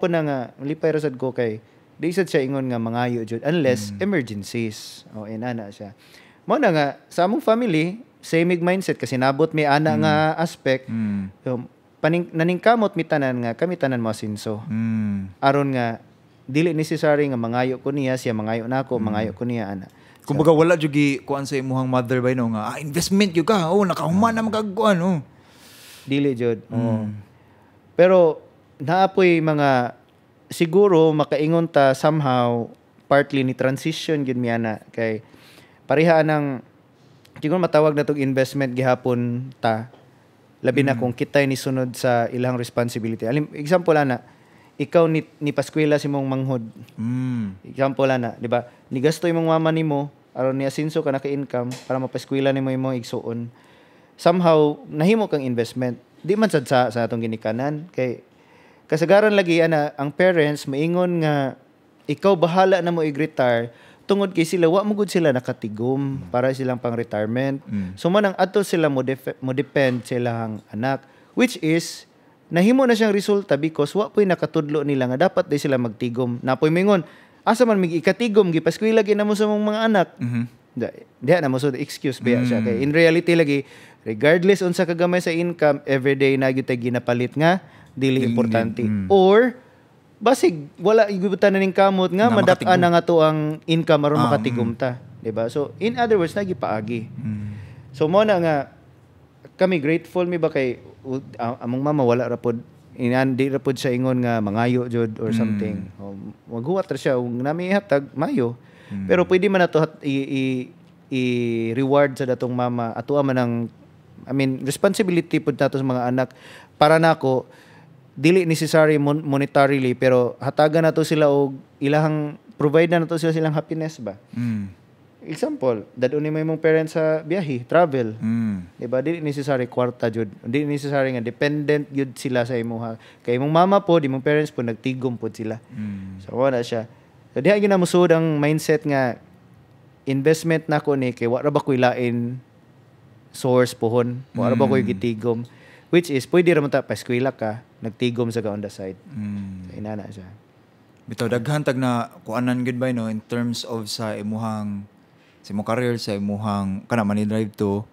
D: na nga malipay rasad ko kay di sad siya ingon nga mangayo jud unless emergencies. O inana siya. Mo na nga sa among family same mindset kasi nabot mi ana nga aspect. So, naningkamot mi tanan nga kami tanan mo asinso. Aron nga dili necessary nga mangayo ko niya, siya mangayo nako, mangayo ko niya ana.
C: Kumbaga wala jud gi kuan sa imong mother by no nga investment gyud ka. Nakahuman na magagkuan
D: Dili jud. Pero naapoy mga siguro makaingon ta somehow partly ni transition gyud mi ana kay pareha ng siguro matawag na tong investment gihapon ta labi na kung kitay ni sunod sa ilang responsibility. Example ana, ikaw ni paskwela si mong manghod. Example ana, di ba? Nigasto imong mama nimo aron ni asinso ka naka-income para mapaskwela nimo imong igsuon. Somehow nahimo kang investment. Di man sad sa atong ginikanan kay kasagaran lagi ana ang parents maingon nga ikaw bahala na mo i-retire tungod kay sila wa mo gud sila nakatigom para silang pang retirement. So man ang adto sila mo depend silang anak which is nahimo na siyang resulta because wa po'y nakatudlo nila nga dapat day sila magtigom. Napoy mingon asa man mig ikatigom gipaskwela gyud namo sa mong mga anak. Diha na mo so excuse ba siya kay in reality lagi regardless unsa kagamay sa income everyday na gyud tay ginapalit nga dili importante or basig wala igubutan na ning kamot nga madak-an na nga to ang income aron makatigom ta, di ba? So in other words nagipaagi. So mo na nga kami grateful mi ba kay among mama wala ra pod inandi ra pod siya ingon nga mangayo jud or something. Maghuwat ra siya ug nami hatag mayo. Pero pwede man nato i-reward sa datong mama ato man ang responsibility pod nato sa mga anak para nako dili necessary monetarily pero hatagan nato sila og ilahang provide na nato sila silang happiness ba. Example, dadon ni imong parents sa biyahe, travel. Diba? Dili necessary kwarta jud. Dili necessary nga dependent jud sila sa imong kay imong mama po, imong parents po nagtigom pod sila. So wala siya. So diha gyud na musud ang mindset nga investment nako ni kay wa ra ba koy lain source pohon. Wa ra ba koy gitigom. Which is pwede ra man ta paskwela ka, nagtigom sa on the side. So inana siya.
C: Bitaw daghan tag na kuanan gud ba no in terms of sa imong career sa imong kana money drive to.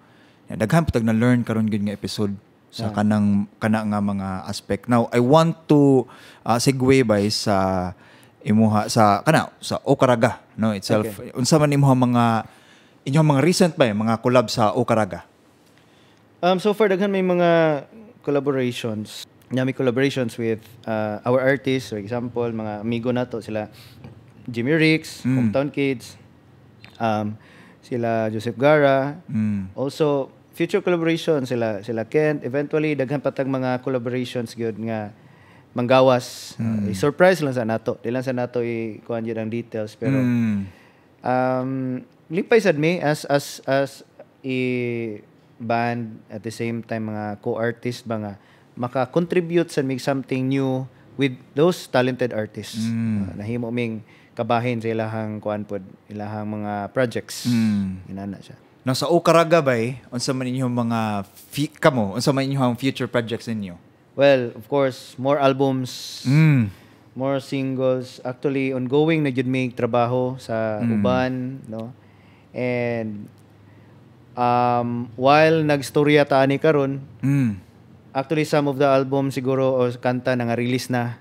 C: Daghan pa tag na learn karon gud nga episode sa kana nga mga aspect. Now I want to segue by sa imuha sa Okaraga no itself. Okay. Unsa man inyong mga recent ba mga collab sa Okaraga?
D: So far daghan may mga collaborations. May collaborations with our artists, for example, mga amigo nato sila Jimmy Ricks, Hometown Kids, sila Joseph Gara. Also future collaborations sila Kent. Eventually daghan patag mga collaborations gyud nga manggawas. I-surprise lang sa nato. Di lang sa nato i-kuhan gyud ang details pero lipay sad me as i-band at the same time mga co-artist ba nga maka-contribute sa make something new with those talented artists. Nahimo ming kabahin sa ilahang kuan pod, ilahang mga projects. Inana siya.
C: Now, sa Okaraga bay, unsa man inyong mga unsa man inyong future projects ninyo?
D: Well, of course, more albums, more singles. Actually, ongoing na jud may trabaho sa uban, no? And while nagstorya ta ani karon, actually some of the albums siguro o kanta na nga release na.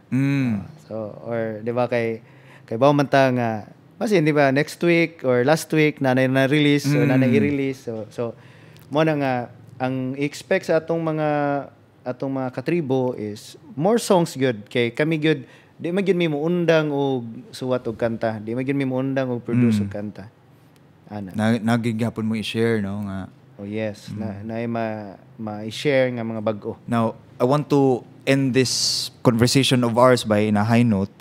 D: So or di ba kay bawo man ta nga kasi di ba next week or last week na release or na i-release. So mo na nga ang expect sa atong mga katribo is more songs good kay kami good di man gyud mi muundang og suwat og kanta, di man gyud mi muundang og produce og kanta. Ana.
C: Nagigapon mo i-share no nga.
D: Oh yes, na ma-share nga mga bag-o.
C: Now, I want to end this conversation of ours by in a high note.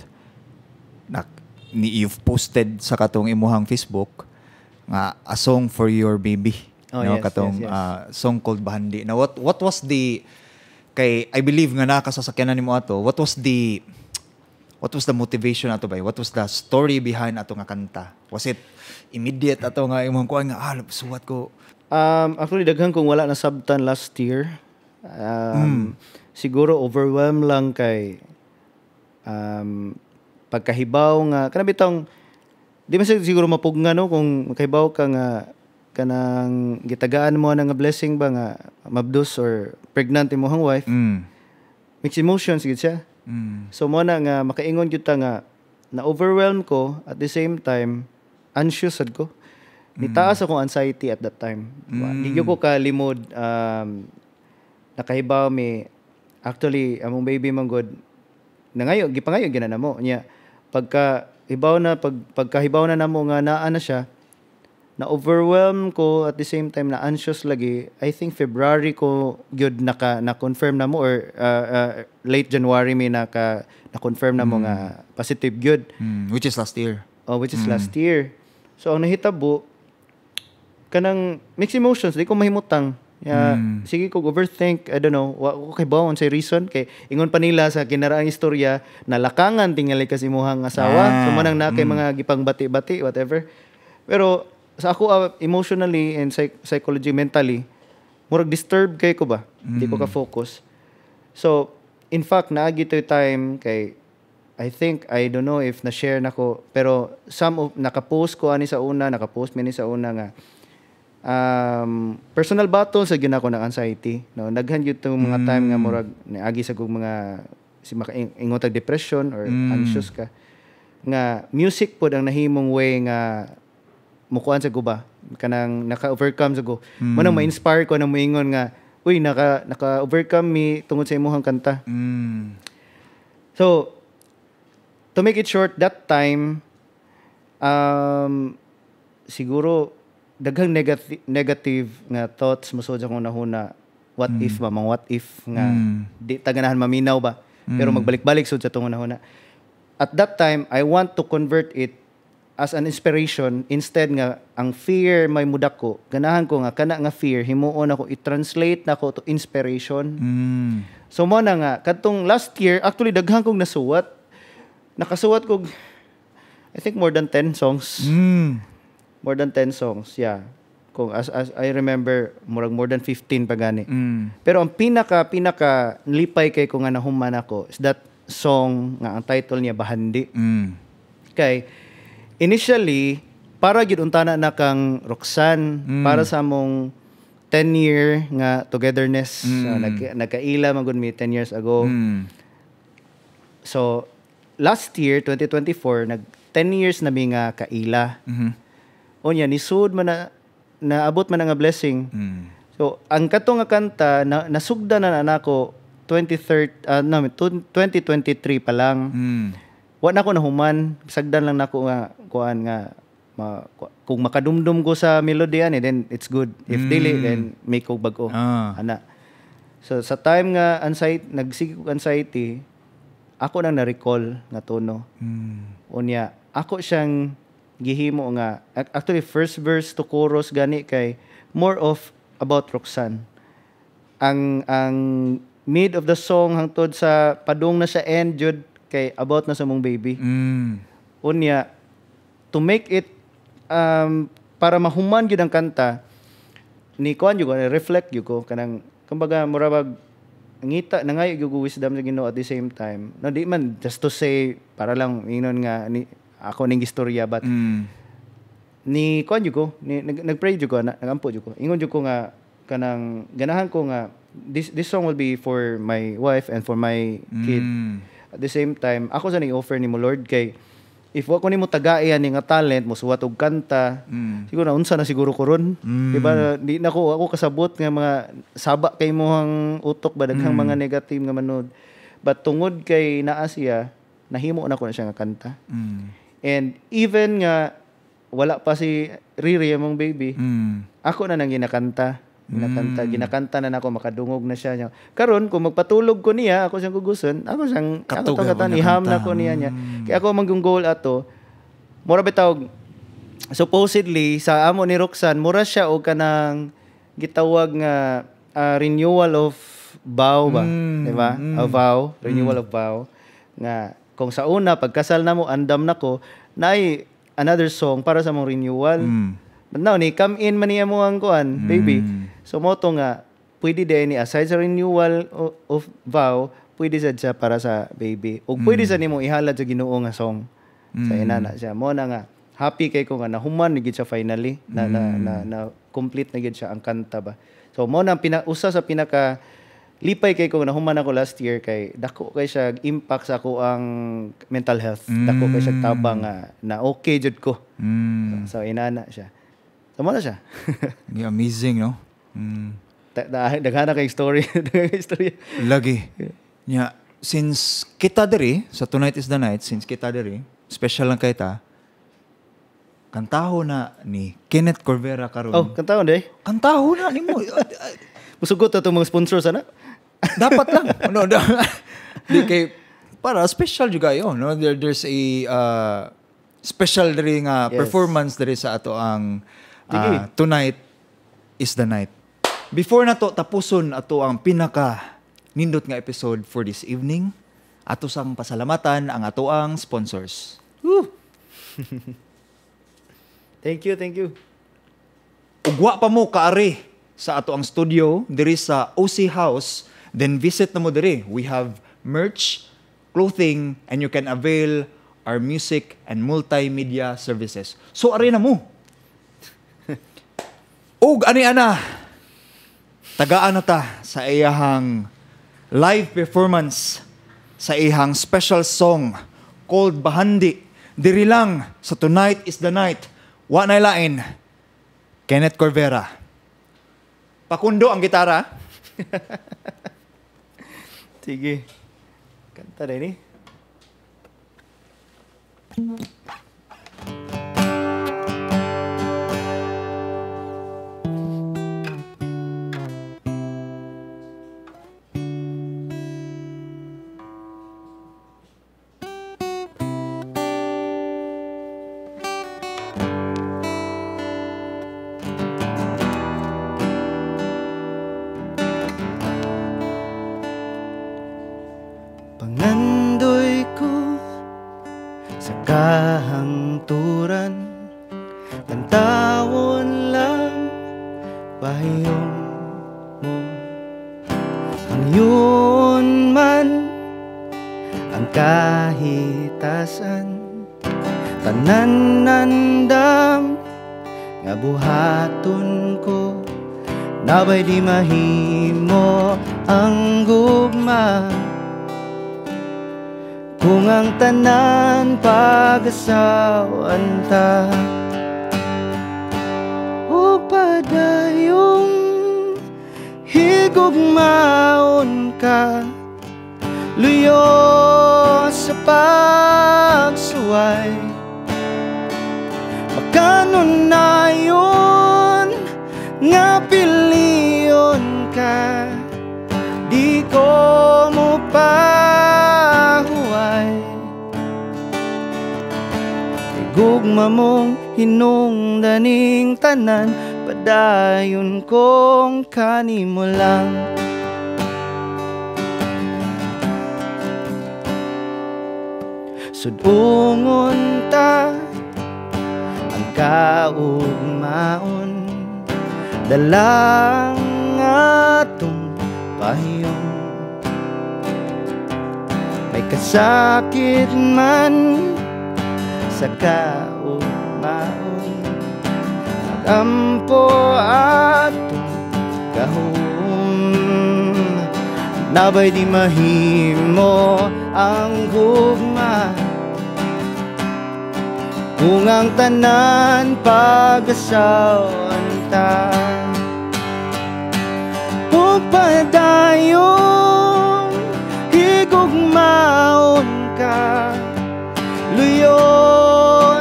C: You've posted sa katong imuhang Facebook nga a song for your baby.
D: Oh,
C: no,
D: yes,
C: katong
D: yes.
C: song called Bahandi. Now, what was the kay I believe nga nakasasakyanan nimo ato. What was the motivation ato ba? What was the story behind ato nga kanta? Was it immediate ato nga imong kuan nga suwat ko?
D: Actually, daghan kong wala na sabtan last year. Siguro overwhelmed lang kay pagkahibaw nga kana bitong di man siguro mapugna no kung makahibaw ka nga kanang gitagaan mo nga blessing ba nga mabdos or pregnant imong wife. Mixed emotions gid siya. So mo na nga makaingon gyud ta nga na overwhelm ko at the same time anxious sad ko. Nitaas akong anxiety at that time. Di ko kalimod nakahibaw mi actually among baby man god nangayo gipangayo gina namo nya pagkahibaw na namo nga naa na siya na overwhelm ko at the same time na anxious lagi. I think February ko gyud na confirm namo or late January mi na confirm namo nga positive gyud
C: Which is last year.
D: Last year. So ang nahitabo kanang mixed emotions, di ko mahimutang. Sige ko overthink, I don't know, okay ba unsay reason kay ingon pa nila sa kinaraang istorya nalakangan tingali kasi imuhang asawa, so manang na kay mga gipang bati-bati whatever. Pero sa ako emotionally and psychology mentally, murag disturb kay ko ba? Di ko ka focus. So in fact naagi toy time kay I think I don't know if na-share nako pero nakapost mi ni sa una nga personal battle sa gyud ako ng anxiety no daghan gyud tong mga time nga murag niagi sa kog mga makaingon tag depression or anxious ka nga music pod ang nahimong way nga mukuan sa guba kanang naka-overcome sa go manang ma-inspire ko na moingon nga uy naka-overcome mi tungod sa imong kanta. So to make it short, that time siguro daghang negative nga thoughts musod akong nahuna. What if ba? Mga what if nga di taganahan maminaw ba? Pero magbalik-balik sud sa tungod nahuna. At that time, I want to convert it as an inspiration instead nga ang fear may mudak ko. Ganahan ko nga kana nga fear himuon ako i-translate nako to inspiration. So mo na nga kadtong last year actually daghang kong nasuwat. Nakasuwat ko I think more than 10 songs. More than 10 songs, yeah. Kung as I remember, more than 15 pa gani. Pero ang pinaka nilipay kay ko nga nahuman ako is that song nga ang title niya Bahandi. Kay initially para gyud untana na kang Roxanne para sa among 10-year nga togetherness. Nagkaila man gud mi 10 years ago. So last year 2024 nag 10 years na mi nga kaila. Onya nisud man na naabot man nga blessing. So ang kato nga kanta nasugdan na nako 2023 pa lang. Wa na ko nahuman, sagdan lang nako nga kuan nga kung makadumdum ko sa melody ani then it's good. If dili then make ko bag-o. Ana. So sa time nga anxiety ako nang na-recall nga tono. Unya ako siyang gihimo nga actually first verse to chorus gani kay more of about Roxanne. Ang mid of the song hangtod sa padung na sa end jud kay about na sa mong baby. Unya to make it para mahuman gyud ang kanta ni kuan jud reflect jud ko kanang kumbaga murabag ngita nangayo gyud ko wisdom sa Ginoo at the same time. No di man just to say para lang inon nga ni ako ning istorya but ni kuan jud ko ni nagpray jud ko nagampo jud ko. Ingon jud ko nga kanang ganahan ko nga this song will be for my wife and for my kid. At the same time, ako sa ni-offer ni mo Lord kay if wa ko nimo tagayan ni nga talent mo suwat og kanta, siguro na unsa na siguro ko ron. Diba di na ko ako kasabot nga mga saba kay mohang utok ba daghang mga negative nga manod. But tungod kay naa siya, nahimo na ko na siya nga kanta. And even nga wala pa si Riri among baby, ako na nang ginakanta. Ginakanta na nako makadungog na siya. Karon kung magpatulog ko niya, ako siyang guguson, ako siyang katugan iham na ko niya. Kaya ako manggong goal ato. Mura bitaw supposedly sa amo ni Roxanne, mura siya og kanang gitawag nga renewal of vow ba, di ba? A vow, renewal of vow nga kung sa una pagkasal namo andam nako, naay another song para sa mong renewal. But now ni come in man niya mo ang kuan, baby. So mo to nga pwede din ni aside sa renewal of vow, pwede sad siya para sa baby. O pwede sa nimo ihalad sa Ginoo nga song sa inana siya. Mo na nga happy kay ko nga nahuman ni gid siya finally na complete na gid siya ang kanta ba. So mo na usa sa pinaka lipay kay ko nahuman ako last year kay dako kay siya impact sa ako ang mental health. Dako kay siya tabang na okay jud ko. So inana siya. Tama na siya.
C: Amazing, no?
D: Daghana kay story.
C: Lagi. Yeah. Since kita diri, sa Tonight is the Night, since kita diri, special lang kay ta, kantaho na ni Kenneth Corvera karon.
D: Oh, kantaho na eh.
C: Kantaho na ni mo.
D: Musugot na itong mga sponsor sana.
C: Dapat lang. No, di kay, para special juga yun. No? There's a special diri nga performance diri sa ato ang Tonight is the Night. Before na to tapuson ato ang pinaka nindot nga episode for this evening, ato sang pasalamatan ang ato ang sponsors.
D: Woo! Thank you.
C: Ugwa pa mo kaari sa ato ang studio diri sa OC House, then visit na mo diri. We have merch, clothing, and you can avail our music and multimedia services. So ari na mo. Og ani-ana, tagaan na ta sa iyahang live performance sa iyahang special song called Bahandi. Diri lang sa Tonight is the Night. Wa na lain, Kenneth Corvera. Pakundo ang gitara.
D: Sige. Kanta rin eh. Pangandoy ko sa kahangturan, tantawon lang pahiyong mo. Ang yun man ang kahitasan, tanan nandam nga buhaton ko, nabay di mahimo ang gugma. Kung ang tanan pag-asawan ta, o padayong higugmaon ka, luyo sa pagsuway, makanon na yun nga piliyon ka, di ko mo pa Gugma mong hinungdaning tanan, padayon kong kanimo lang. Sudungon ta ang kaugmaon, dalang atong pahiyong. May kasakit man sa kaugmaon, nagampo atong gahom. Nabay di mahimo ang gugma, kung ang tanan pag-asawan ta. Huwag padayon, higugmaon ka, luyo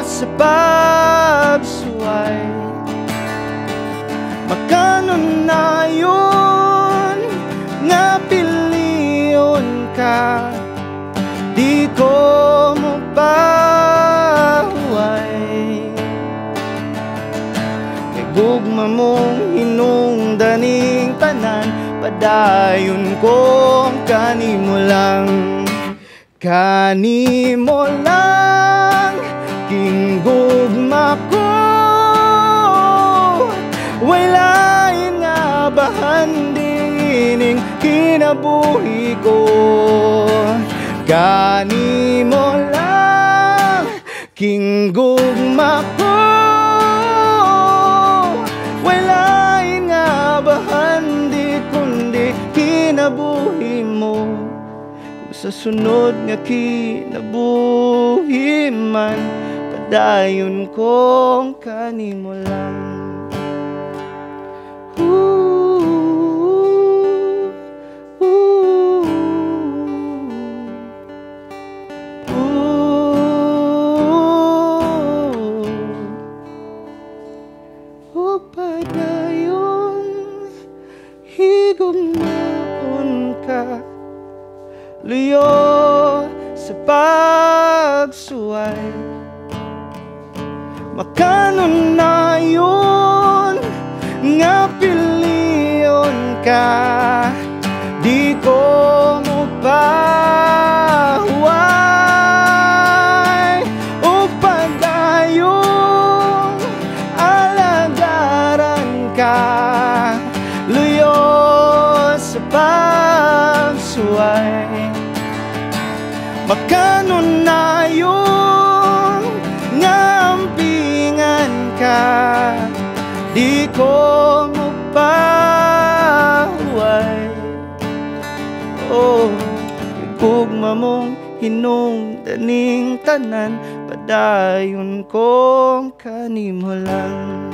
D: sa pagsuway. Makanon na yun, nga piliyon ka, di ko mo pahuway. Kay gugma mong hinungdaning tanan, padayon kong kanimo lang. Kanimo lang king gugma ko, wala nga bahandining kinabuhi ko. Kanimo lang king gugma ko, wala nga bahandi kundi kinabuhi mo. Kung sa sunod nga kinabuhi man, padayon kong kanimo lang. Luyo sa pagsuway. Makanon na yun, nga piliyon ka, di ko mo pahuway. O pagdayong alagaran ka, luyo sa pagsuway. Makanon na yun, nga ampingan ka, di ko mo pahuway. Oh, gugma mong hinungdaning tanan, padayon kong kanimo lang.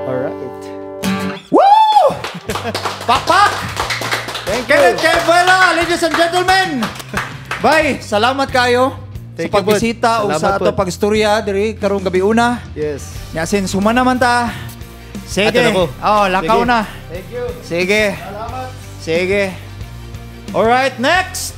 D: Alright.
C: Woo! Pakpak!
D: Thank you.
C: Kenneth Cabuela, ladies and gentlemen. Bye, salamat kayo
D: Thank
C: sa
D: you, bud.
C: pagbisita o
D: Salamat,
C: sa ato
D: bud.
C: pagstorya diri karong gabi una.
D: Yes.
C: Yasin suma naman ta. Sige.
D: Ato na ko.
C: Oh, lakaw
D: Sige.
C: na.
D: Thank you.
C: Sige.
D: Salamat.
C: Sige. Alright, next.